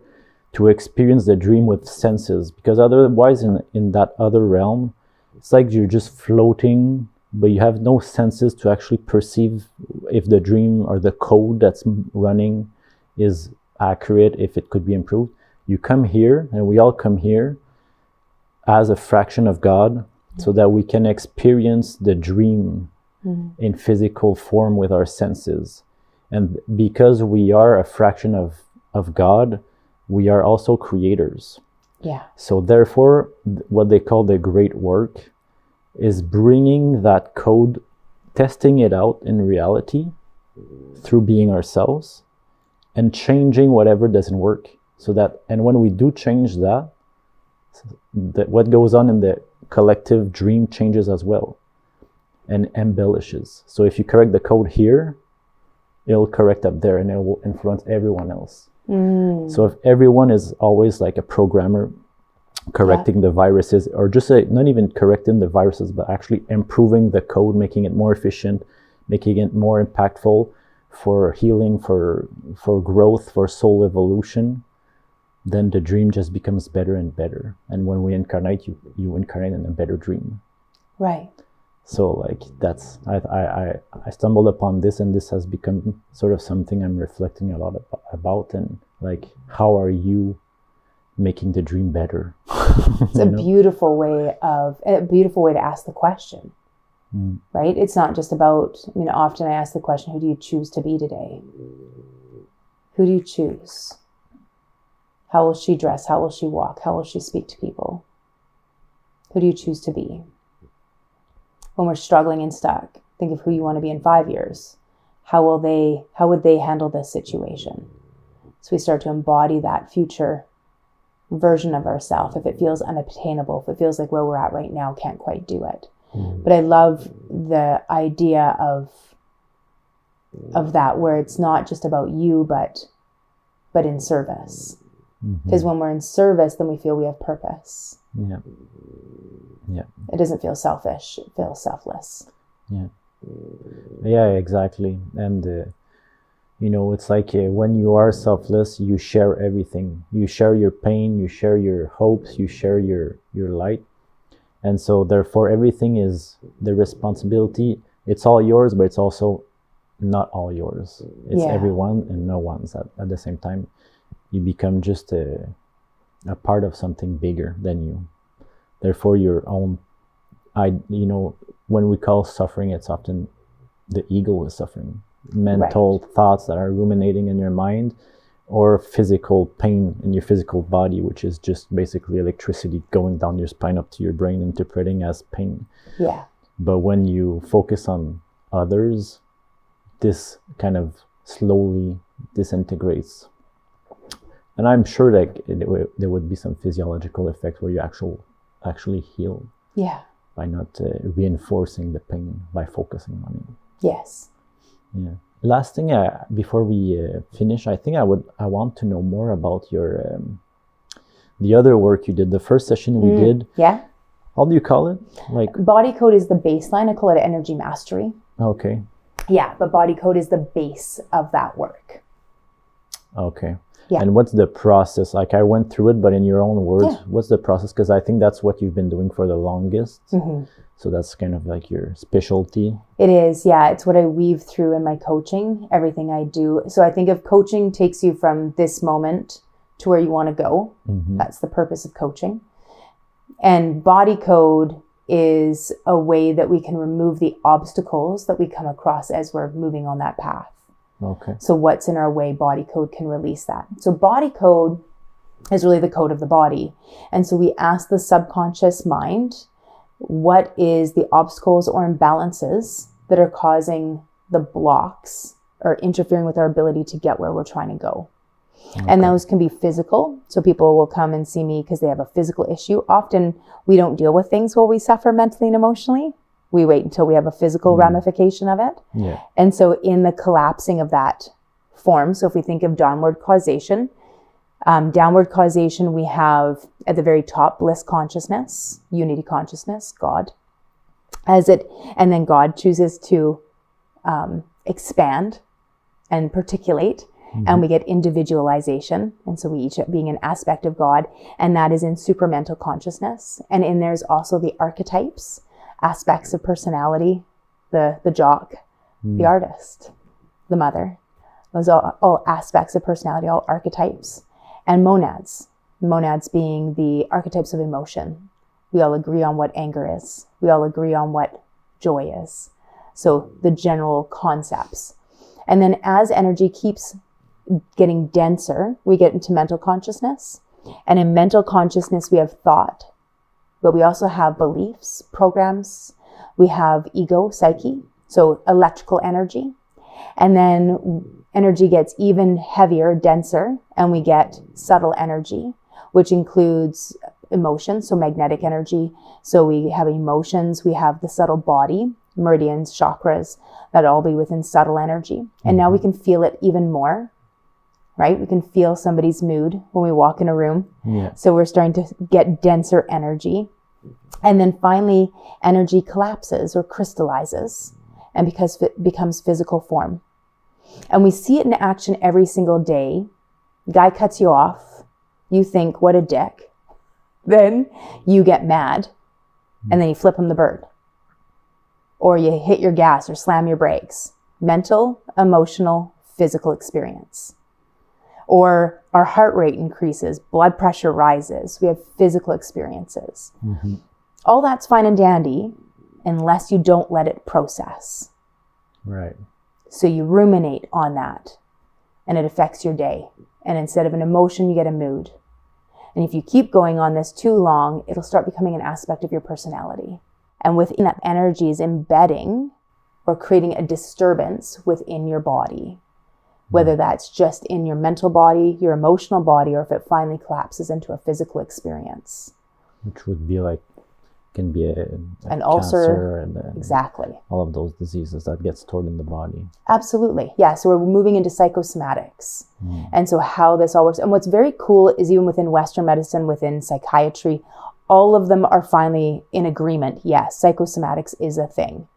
to experience the dream with senses, because otherwise in that other realm, it's like you're just floating, but you have no senses to actually perceive if the dream or the code that's running is accurate, if it could be improved. You come here, and we all come here as a fraction of God, so that we can experience the dream in physical form with our senses. And because we are a fraction of God, we are also creators. Yeah. So therefore, what they call the great work is bringing that code, testing it out in reality through being ourselves, and changing whatever doesn't work. And when we do change that, what goes on in the collective dream changes as well and embellishes. So if you correct the code here, it'll correct up there and it will influence everyone else. So if everyone is always like a programmer correcting the viruses, or just not even correcting the viruses, but actually improving the code, making it more efficient, making it more impactful for healing, for growth, for soul evolution, then the dream just becomes better and better. And when we incarnate, you incarnate in a better dream. Right. So like that's, I stumbled upon this, and this has become sort of something I'm reflecting a lot about, and like, how are you making the dream better? It's a beautiful way to ask the question. right? It's not just about, often I ask the question, who do you choose to be today? Who do you choose? How will she dress? How will she walk? How will she speak to people? Who do you choose to be? When we're struggling and stuck, think of who you want to be in 5 years. How would they handle this situation? So we start to embody that future version of ourselves. If it feels unobtainable, if it feels like where we're at right now, can't quite do it. But I love the idea of that, where it's not just about you, but in service. Because when we're in service, then we feel we have purpose. Yeah. It doesn't feel selfish. It feels selfless. Yeah, exactly. And it's like when you are selfless, you share everything. You share your pain, you share your hopes, you share your light. And so therefore everything is the responsibility. It's all yours, but it's also not all yours. It's everyone and no one's at the same time. You become just a part of something bigger than you. Therefore your own, when we call suffering, it's often the ego is suffering. Mental thoughts that are ruminating in your mind, or physical pain in your physical body, which is just basically electricity going down your spine up to your brain, interpreting as pain. But when you focus on others, this kind of slowly disintegrates. And I'm sure that there would be some physiological effects where you actually heal. By not reinforcing the pain, by focusing on it. Yes. Yeah. Last thing, before we finish, I think I want to know more about your the other work you did. The first session we did. Yeah. How do you call it? Like body code is the baseline. I call it energy mastery. Okay. Yeah, but body code is the base of that work. Okay. Yeah. And what's the process? Like I went through it, but in your own words, what's the process? Because I think that's what you've been doing for the longest. So that's kind of like your specialty. It is, yeah. It's what I weave through in my coaching, everything I do. So I think if coaching takes you from this moment to where you want to go, that's the purpose of coaching. And body code is a way that we can remove the obstacles that we come across as we're moving on that path. Okay. So what's in our way, body code can release that. So body code is really the code of the body. And so we ask the subconscious mind, what is the obstacles or imbalances that are causing the blocks or interfering with our ability to get where we're trying to go? And those can be physical. So people will come and see me because they have a physical issue. Often we don't deal with things while we suffer mentally and emotionally. We wait until we have a physical ramification of it. And so in the collapsing of that form, so if we think of downward causation, we have at the very top bliss consciousness, unity consciousness, God, and then God chooses to expand and particulate, and we get individualization, and so we each being an aspect of God, and that is in supramental consciousness. And in there's also the archetypes, aspects of personality, the jock, the artist, the mother. Those are all aspects of personality, all archetypes. And monads being the archetypes of emotion. We all agree on what anger is. We all agree on what joy is. So the general concepts. And then as energy keeps getting denser, we get into mental consciousness. And in mental consciousness, we have thought, but we also have beliefs, programs. We have ego, psyche, so electrical energy. And then energy gets even heavier, denser, and we get subtle energy, which includes emotions, so magnetic energy. So we have emotions, we have the subtle body, meridians, chakras, that all be within subtle energy. And now we can feel it even more, right? We can feel somebody's mood when we walk in a room. So we're starting to get denser energy. And then finally, energy collapses or crystallizes, and because it becomes physical form. And we see it in action every single day. Guy cuts you off. You think, what a dick. Then you get mad, and then you flip him the bird. Or you hit your gas or slam your brakes. Mental, emotional, physical experience. Or our heart rate increases, blood pressure rises. We have physical experiences. All that's fine and dandy unless you don't let it process. Right. So you ruminate on that and it affects your day. And instead of an emotion, you get a mood. And if you keep going on this too long, it'll start becoming an aspect of your personality. And within that energy is embedding or creating a disturbance within your body, whether that's just in your mental body, your emotional body, or if it finally collapses into a physical experience. Which would be like, can be an ulcer, and exactly. All of those diseases that get stored in the body. Absolutely. Yeah. So we're moving into psychosomatics. And so how this all works. And what's very cool is even within Western medicine, within psychiatry, all of them are finally in agreement. Yes, psychosomatics is a thing.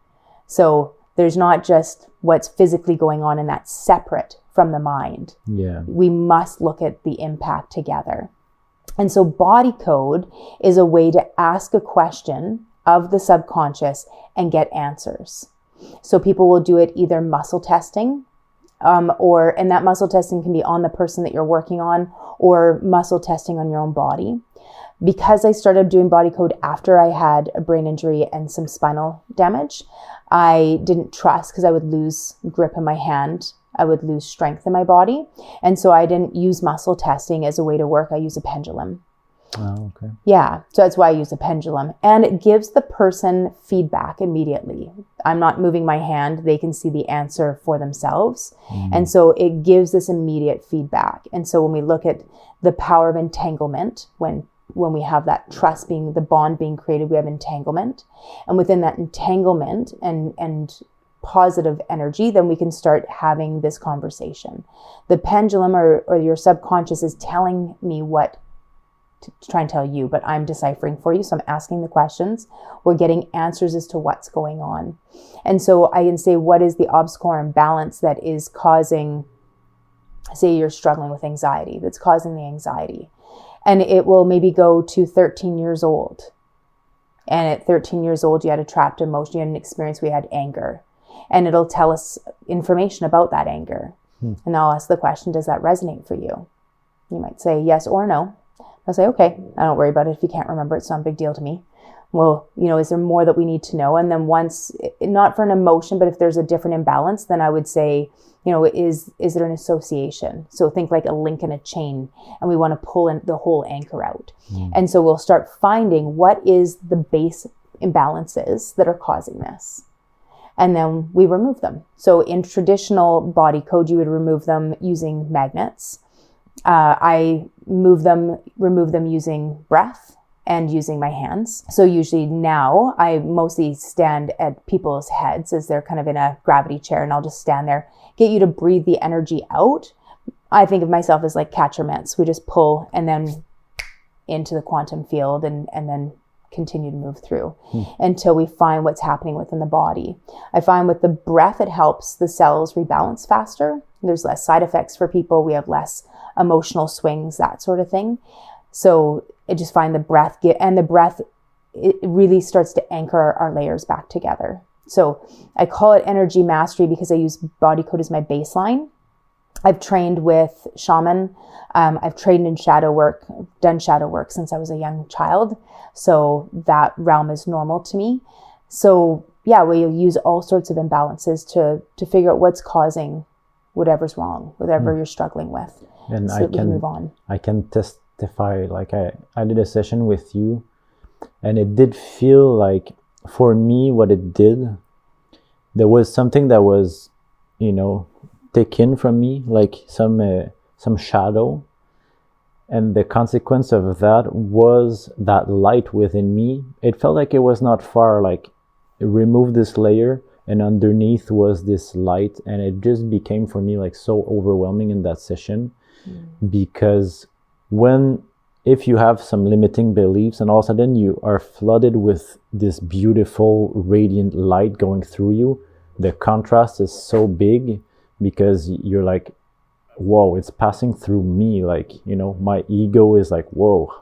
So there's not just what's physically going on and that's separate from the mind. Yeah. We must look at the impact together. And so body code is a way to ask a question of the subconscious and get answers. So people will do it either muscle testing, and that muscle testing can be on the person that you're working on, or muscle testing on your own body. Because I started doing body code after I had a brain injury and some spinal damage, I didn't trust because I would lose grip in my hand. I would lose strength in my body. And so I didn't use muscle testing as a way to work. I use a pendulum. Oh, okay. Yeah. So that's why I use a pendulum. And it gives the person feedback immediately. I'm not moving my hand. They can see the answer for themselves. And so it gives this immediate feedback. And so when we look at the power of entanglement, when we have that trust being, the bond being created, we have entanglement. And within that entanglement and positive energy, then we can start having this conversation. The pendulum or your subconscious is telling me what to try and tell you, but I'm deciphering for you. So I'm asking the questions. We're getting answers as to what's going on. And so I can say, what is the obstacle or imbalance that is causing, say you're struggling with anxiety, that's causing the anxiety. And it will maybe go to 13 years old. And at 13 years old, you had a trapped emotion, you had an experience, we had anger. And it'll tell us information about that anger. And I'll ask the question, does that resonate for you? You might say yes or no. I'll say, okay, I don't worry about it. If you can't remember, it's not a big deal to me. Well, is there more that we need to know? And then once, not for an emotion, but if there's a different imbalance, then I would say, is there an association? So think like a link in a chain, and we want to pull in the whole anchor out. And so we'll start finding what is the base imbalances that are causing this. And then we remove them. So in traditional body code, you would remove them using magnets. I remove them using breath and using my hands. So usually now I mostly stand at people's heads as they're kind of in a gravity chair, and I'll just stand there, get you to breathe the energy out. I think of myself as like catcher mitts. We just pull and then into the quantum field and then continue to move through until we find what's happening within the body. I find with the breath, it helps the cells rebalance faster. There's less side effects for people. We have less emotional swings, that sort of thing. So I just find the breath, it really starts to anchor our layers back together. So I call it energy mastery because I use body code as my baseline. I've trained with shaman. I've trained in shadow work. I've done shadow work since I was a young child. So that realm is normal to me. So yeah, we use all sorts of imbalances to figure out what's causing whatever's wrong, whatever you're struggling with. And so we can move on. I can testify, like I did a session with you, and it did feel like, for me, what it did, there was something that was, taken from me, like some shadow. And the consequence of that was that light within me. It felt like it was not far, like remove this layer and underneath was this light. And it just became for me like so overwhelming in that session. Because if you have some limiting beliefs and all of a sudden you are flooded with this beautiful radiant light going through you, the contrast is so big because you're like, whoa, it's passing through me. Like, my ego is like, whoa,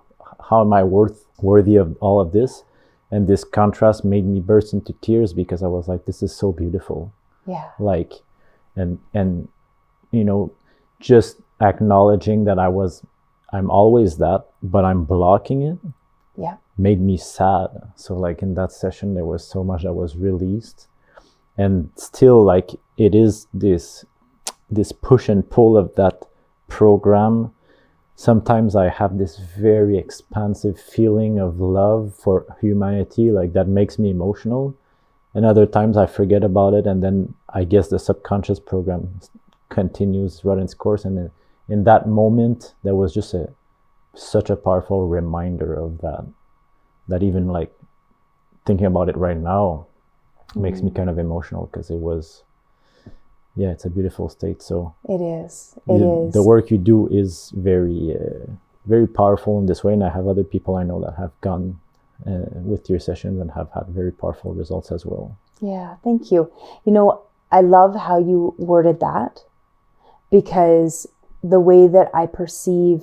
how am I worthy of all of this? And this contrast made me burst into tears because I was like, this is so beautiful. Yeah. Like, and just acknowledging that I'm always that, but I'm blocking it. Yeah. made me sad. So like in that session, there was so much that was released, and still like it is this push and pull of that program. Sometimes I have this very expansive feeling of love for humanity, like that makes me emotional. And other times I forget about it, and then I guess the subconscious program continues run its course. And in that moment, there was just such a powerful reminder of that even like thinking about it right now makes me kind of emotional, because it was, yeah, it's a beautiful state. So it is. It is. The work you do is very, very powerful in this way. And I have other people I know that have gone with your sessions and have had very powerful results as well. Yeah, thank you. You know, I love how you worded that, because the way that I perceive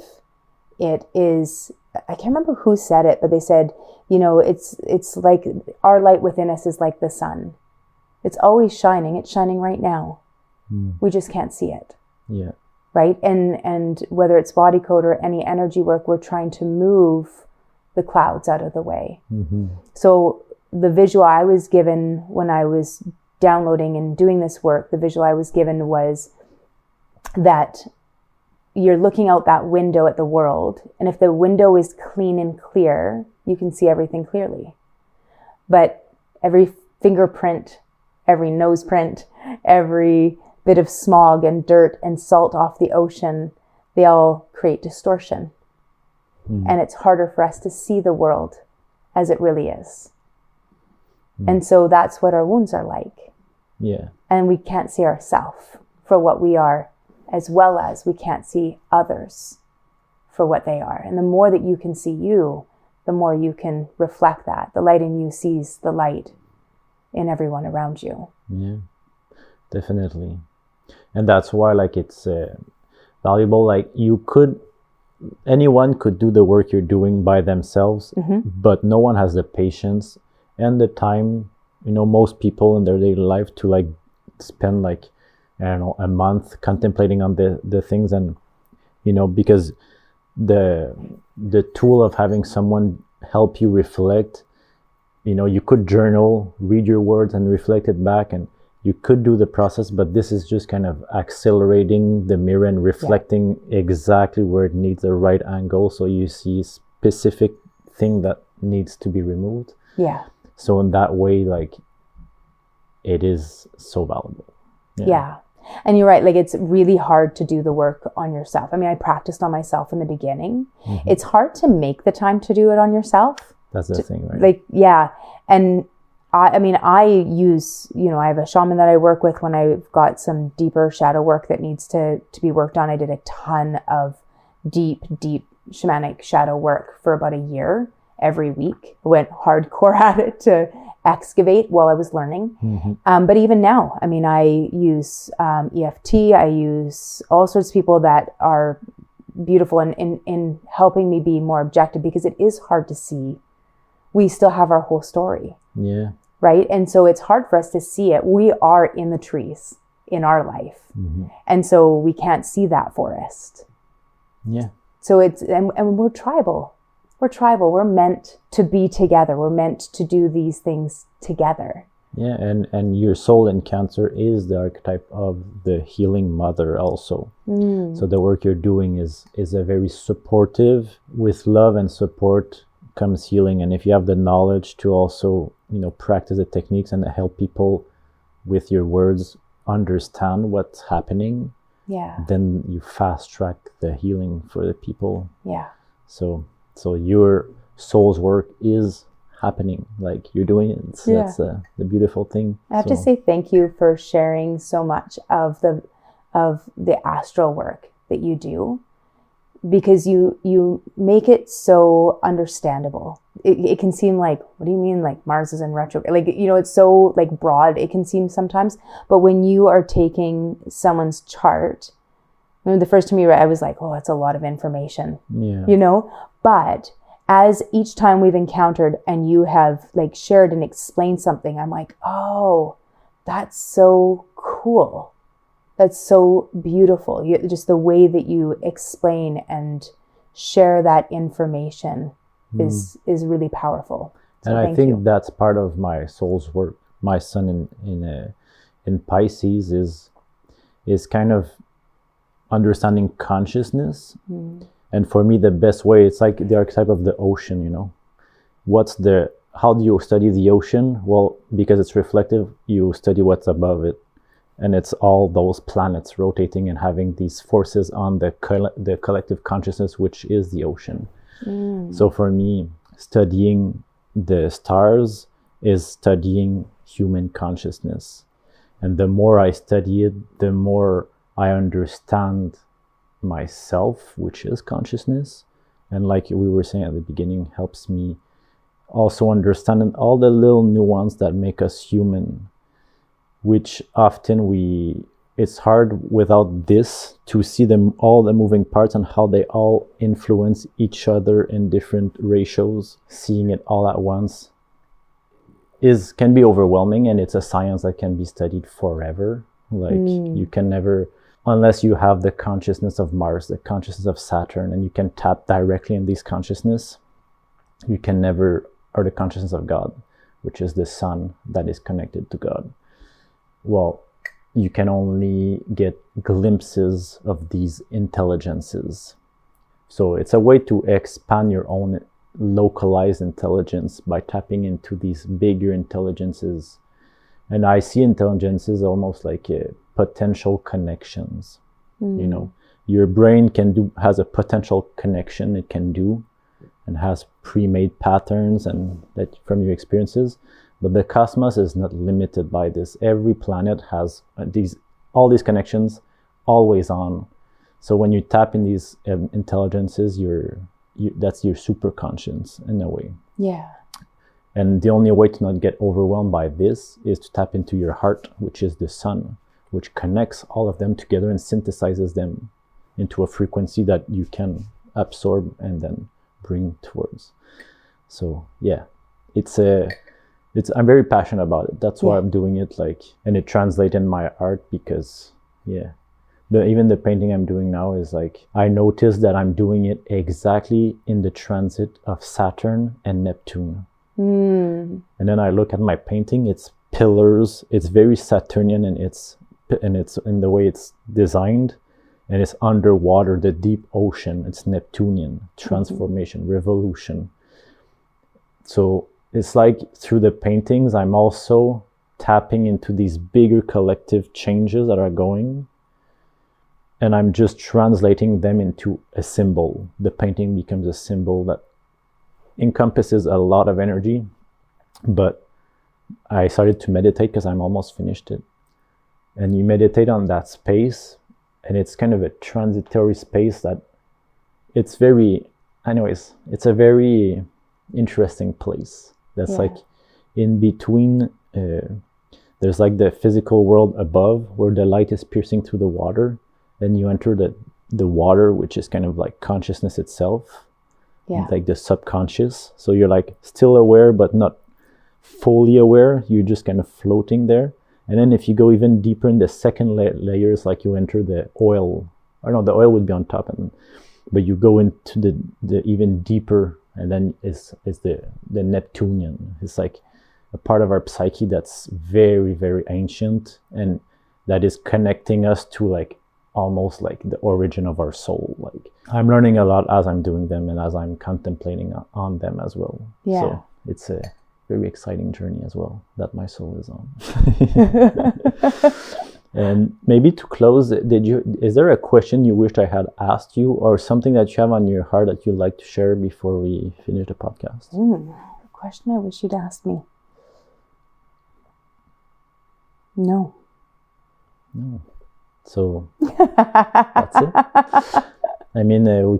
it is, I can't remember who said it, but they said, you know, it's like our light within us is like the sun. It's always shining. It's shining right now. We just can't see it. Yeah. Right? And whether it's body code or any energy work, we're trying to move the clouds out of the way. Mm-hmm. So the visual I was given when I was downloading and doing this work, the visual I was given was that you're looking out that window at the world. And if the window is clean and clear, you can see everything clearly. But every fingerprint, every nose print, every bit of smog and dirt and salt off the ocean, they all create distortion. And it's harder for us to see the world as it really is. And so that's what our wounds are like. Yeah. And we can't see ourselves for what we are, as well as we can't see others for what they are. And the more that you can see you, the more you can reflect that. The light in you sees the light in everyone around you. Yeah, definitely. And that's why like it's valuable. Like anyone could do the work you're doing by themselves, but no one has the patience and the time, you know, most people in their daily life to like spend like, I don't know, a month contemplating on the things. And, you know, because the tool of having someone help you reflect, you know, you could journal, read your words and reflect it back, and you could do the process, but this is just kind of accelerating the mirror and reflecting exactly where it needs the right angle. So you see specific thing that needs to be removed. Yeah. So in that way, like, it is so valuable. Yeah. And you're right. Like, it's really hard to do the work on yourself. I mean, I practiced on myself in the beginning. It's hard to make the time to do it on yourself. That's the thing, right? Like, yeah. And I mean, I use, you know, I have a shaman that I work with when I've got some deeper shadow work that needs to be worked on. I did a ton of deep shamanic shadow work for about a year every week. I went hardcore at it to excavate while I was learning. But even now, I mean, I use EFT. I use all sorts of people that are beautiful in helping me be more objective, because it is hard to see. We still have our whole story. Yeah. Right? And so it's hard for us to see it. We are in the trees in our life. And so we can't see that forest. Yeah. So it's, and we're tribal. We're tribal. We're meant to be together. We're meant to do these things together. Yeah. And your soul in Cancer is the archetype of the healing mother also. So the work you're doing is a very supportive, with love and support comes healing. And if you have the knowledge to also, you know, practice the techniques and help people with your words understand what's happening, then you fast track the healing for the people. So your soul's work is happening, like you're doing it. That's the beautiful thing. I have to say thank you for sharing so much of the astral work that you do, because you make it so understandable. It can seem like, what do you mean, like Mars is in retrograde? Like, you know, it's so like broad, it can seem sometimes. But when you are taking someone's chart, I mean, the first time you read, I was like, oh, that's a lot of information, you know? But as each time we've encountered and you have like shared and explained something, I'm like, oh, that's so cool. That's so beautiful. Just the way that you explain and share that information is really powerful. So and I think that's part of my soul's work. My sun in Pisces is kind of understanding consciousness. And for me, the best way, it's like the archetype of the ocean, you know. How do you study the ocean? Well, because it's reflective, you study what's above it. And it's all those planets rotating and having these forces on the collective consciousness, which is the ocean. So for me, studying the stars is studying human consciousness. And the more I study it, the more I understand myself, which is consciousness. And like we were saying at the beginning, helps me also understand all the little nuances that make us human, which often it's hard without this to see them, all the moving parts and how they all influence each other in different ratios. Seeing it all at once can be overwhelming, and it's a science that can be studied forever. Like you can never, unless you have the consciousness of Mars, the consciousness of Saturn, and you can tap directly in these consciousness, you can never, or the consciousness of God, which is the sun that is connected to God. Well, you can only get glimpses of these intelligences. So it's a way to expand your own localized intelligence by tapping into these bigger intelligences. And I see intelligences almost like potential connections. You know, your brain has a potential connection it can do, and has pre-made patterns and that from your experiences. But the cosmos is not limited by this. Every planet has all these connections always on. So when you tap in these intelligences, that's your superconscious in a way. Yeah. And the only way to not get overwhelmed by this is to tap into your heart, which is the sun, which connects all of them together and synthesizes them into a frequency that you can absorb and then bring towards. So yeah, I'm very passionate about it. That's why I'm doing it, and it translates in my art because even the painting I'm doing now is I noticed that I'm doing it exactly in the transit of Saturn and Neptune. And then I look at my painting, it's pillars, it's very Saturnian, and it's in the way it's designed, and it's underwater, the deep ocean. It's Neptunian, transformation, revolution. So it's like through the paintings, I'm also tapping into these bigger collective changes that are going, and I'm just translating them into a symbol. The painting becomes a symbol that encompasses a lot of energy. But I started to meditate because I'm almost finished it. And you meditate on that space, and it's kind of a transitory space that it's a very interesting place. That's in between, there's the physical world above where the light is piercing through the water. Then you enter the water, which is kind of like consciousness itself, like the subconscious. So you're still aware, but not fully aware. You're just kind of floating there. And then if you go even deeper in the second layers, you enter the oil. Or no, the oil would be on top, but you go into the even deeper, and then it's the Neptunian. It's a part of our psyche that's very, very ancient, and that is connecting us to almost the origin of our soul. I'm learning a lot as I'm doing them and as I'm contemplating on them as well. Yeah. So it's a very exciting journey as well that my soul is on. And maybe to close, is there a question you wished I had asked you, or something that you have on your heart that you'd like to share before we finish the podcast? A question I wish you'd asked me. No. So that's it. I mean, we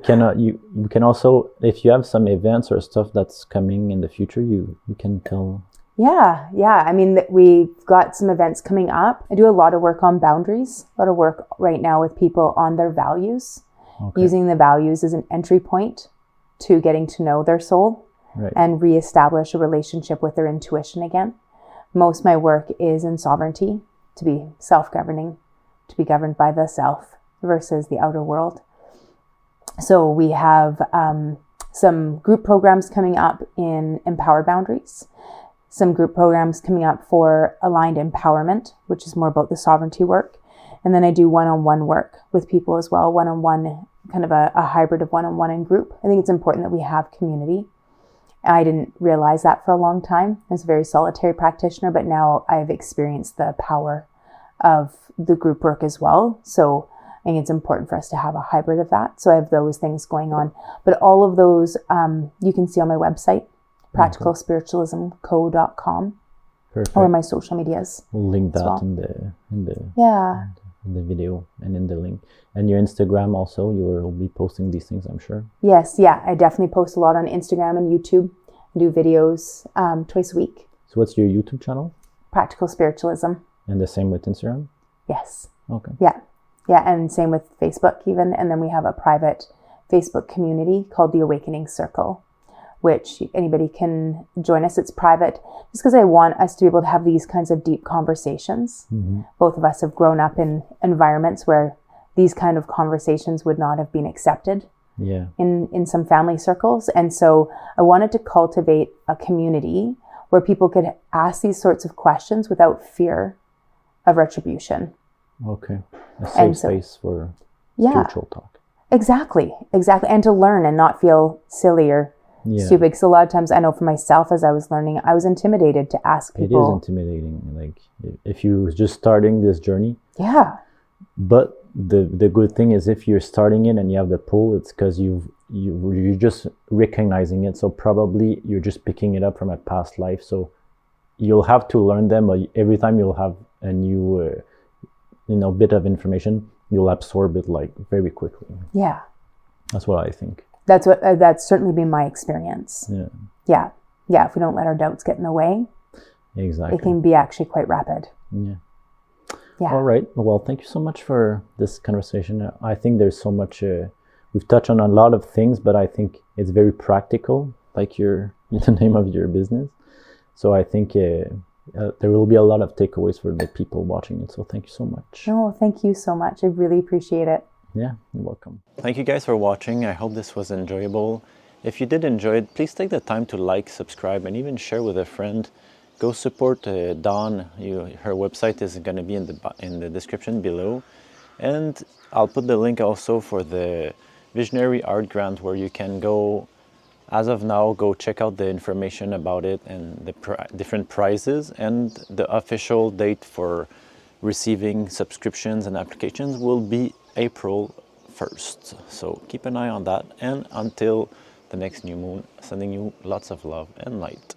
can also, if you have some events or stuff that's coming in the future, you can tell. Yeah. I mean, we've got some events coming up. I do a lot of work on boundaries, a lot of work right now with people on their values, using the values as an entry point to getting to know their soul and reestablish a relationship with their intuition again. Most of my work is in sovereignty, to be self-governing, to be governed by the self versus the outer world. So we have some group programs coming up in Empowered Boundaries, some group programs coming up for Aligned Empowerment, which is more about the sovereignty work. And then I do one-on-one work with people as well, one-on-one, kind of a hybrid of one-on-one and group. I think it's important that we have community. I didn't realize that for a long time. I was a very solitary practitioner, but now I've experienced the power of the group work as well. So I think it's important for us to have a hybrid of that. So I have those things going on. But all of those you can see on my website, practicalspiritualismco.com. Perfect. Or my social medias. We'll link that well. in the video and in the link. And your Instagram also, you will be posting these things, I'm sure. Yes, yeah. I definitely post a lot on Instagram and YouTube. I do videos twice a week. So what's your YouTube channel? Practical Spiritualism. And the same with Instagram? Yes. Okay. Yeah. Yeah, and same with Facebook even. And then we have a private Facebook community called the Awakening Circle, which anybody can join us. It's private just because I want us to be able to have these kinds of deep conversations. Mm-hmm. Both of us have grown up in environments where these kind of conversations would not have been accepted in some family circles. And so I wanted to cultivate a community where people could ask these sorts of questions without fear of retribution. Okay. A safe space for spiritual talk. Exactly. And to learn and not feel silly or stupid. Because a lot of times I know for myself, as I was learning, I was intimidated to ask people. It is intimidating. Like if you're just starting this journey. Yeah. But the good thing is if you're starting it and you have the pull, it's because you're just recognizing it. So probably you're just picking it up from a past life. So you'll have to learn them. But every time you'll have a new, bit of information, you'll absorb it like very quickly. Yeah. That's what I think. That's certainly been my experience. Yeah. If we don't let our doubts get in the way, exactly, it can be actually quite rapid. Yeah. All right. Well, thank you so much for this conversation. I think there's so much. We've touched on a lot of things, but I think it's very practical, like the name of your business. So I think there will be a lot of takeaways for the people watching it. So thank you so much. No, thank you so much. I really appreciate it. Yeah, you're welcome. Thank you guys for watching. I hope this was enjoyable. If you did enjoy it, please take the time to like, subscribe, and even share with a friend. Go support Dawn. Her website is going to be in the description below. And I'll put the link also for the Visionary Art Grant where you can go, as of now, go check out the information about it and the different prizes, and the official date for receiving subscriptions and applications will be April 1st. So keep an eye on that. And until the next new moon, sending you lots of love and light.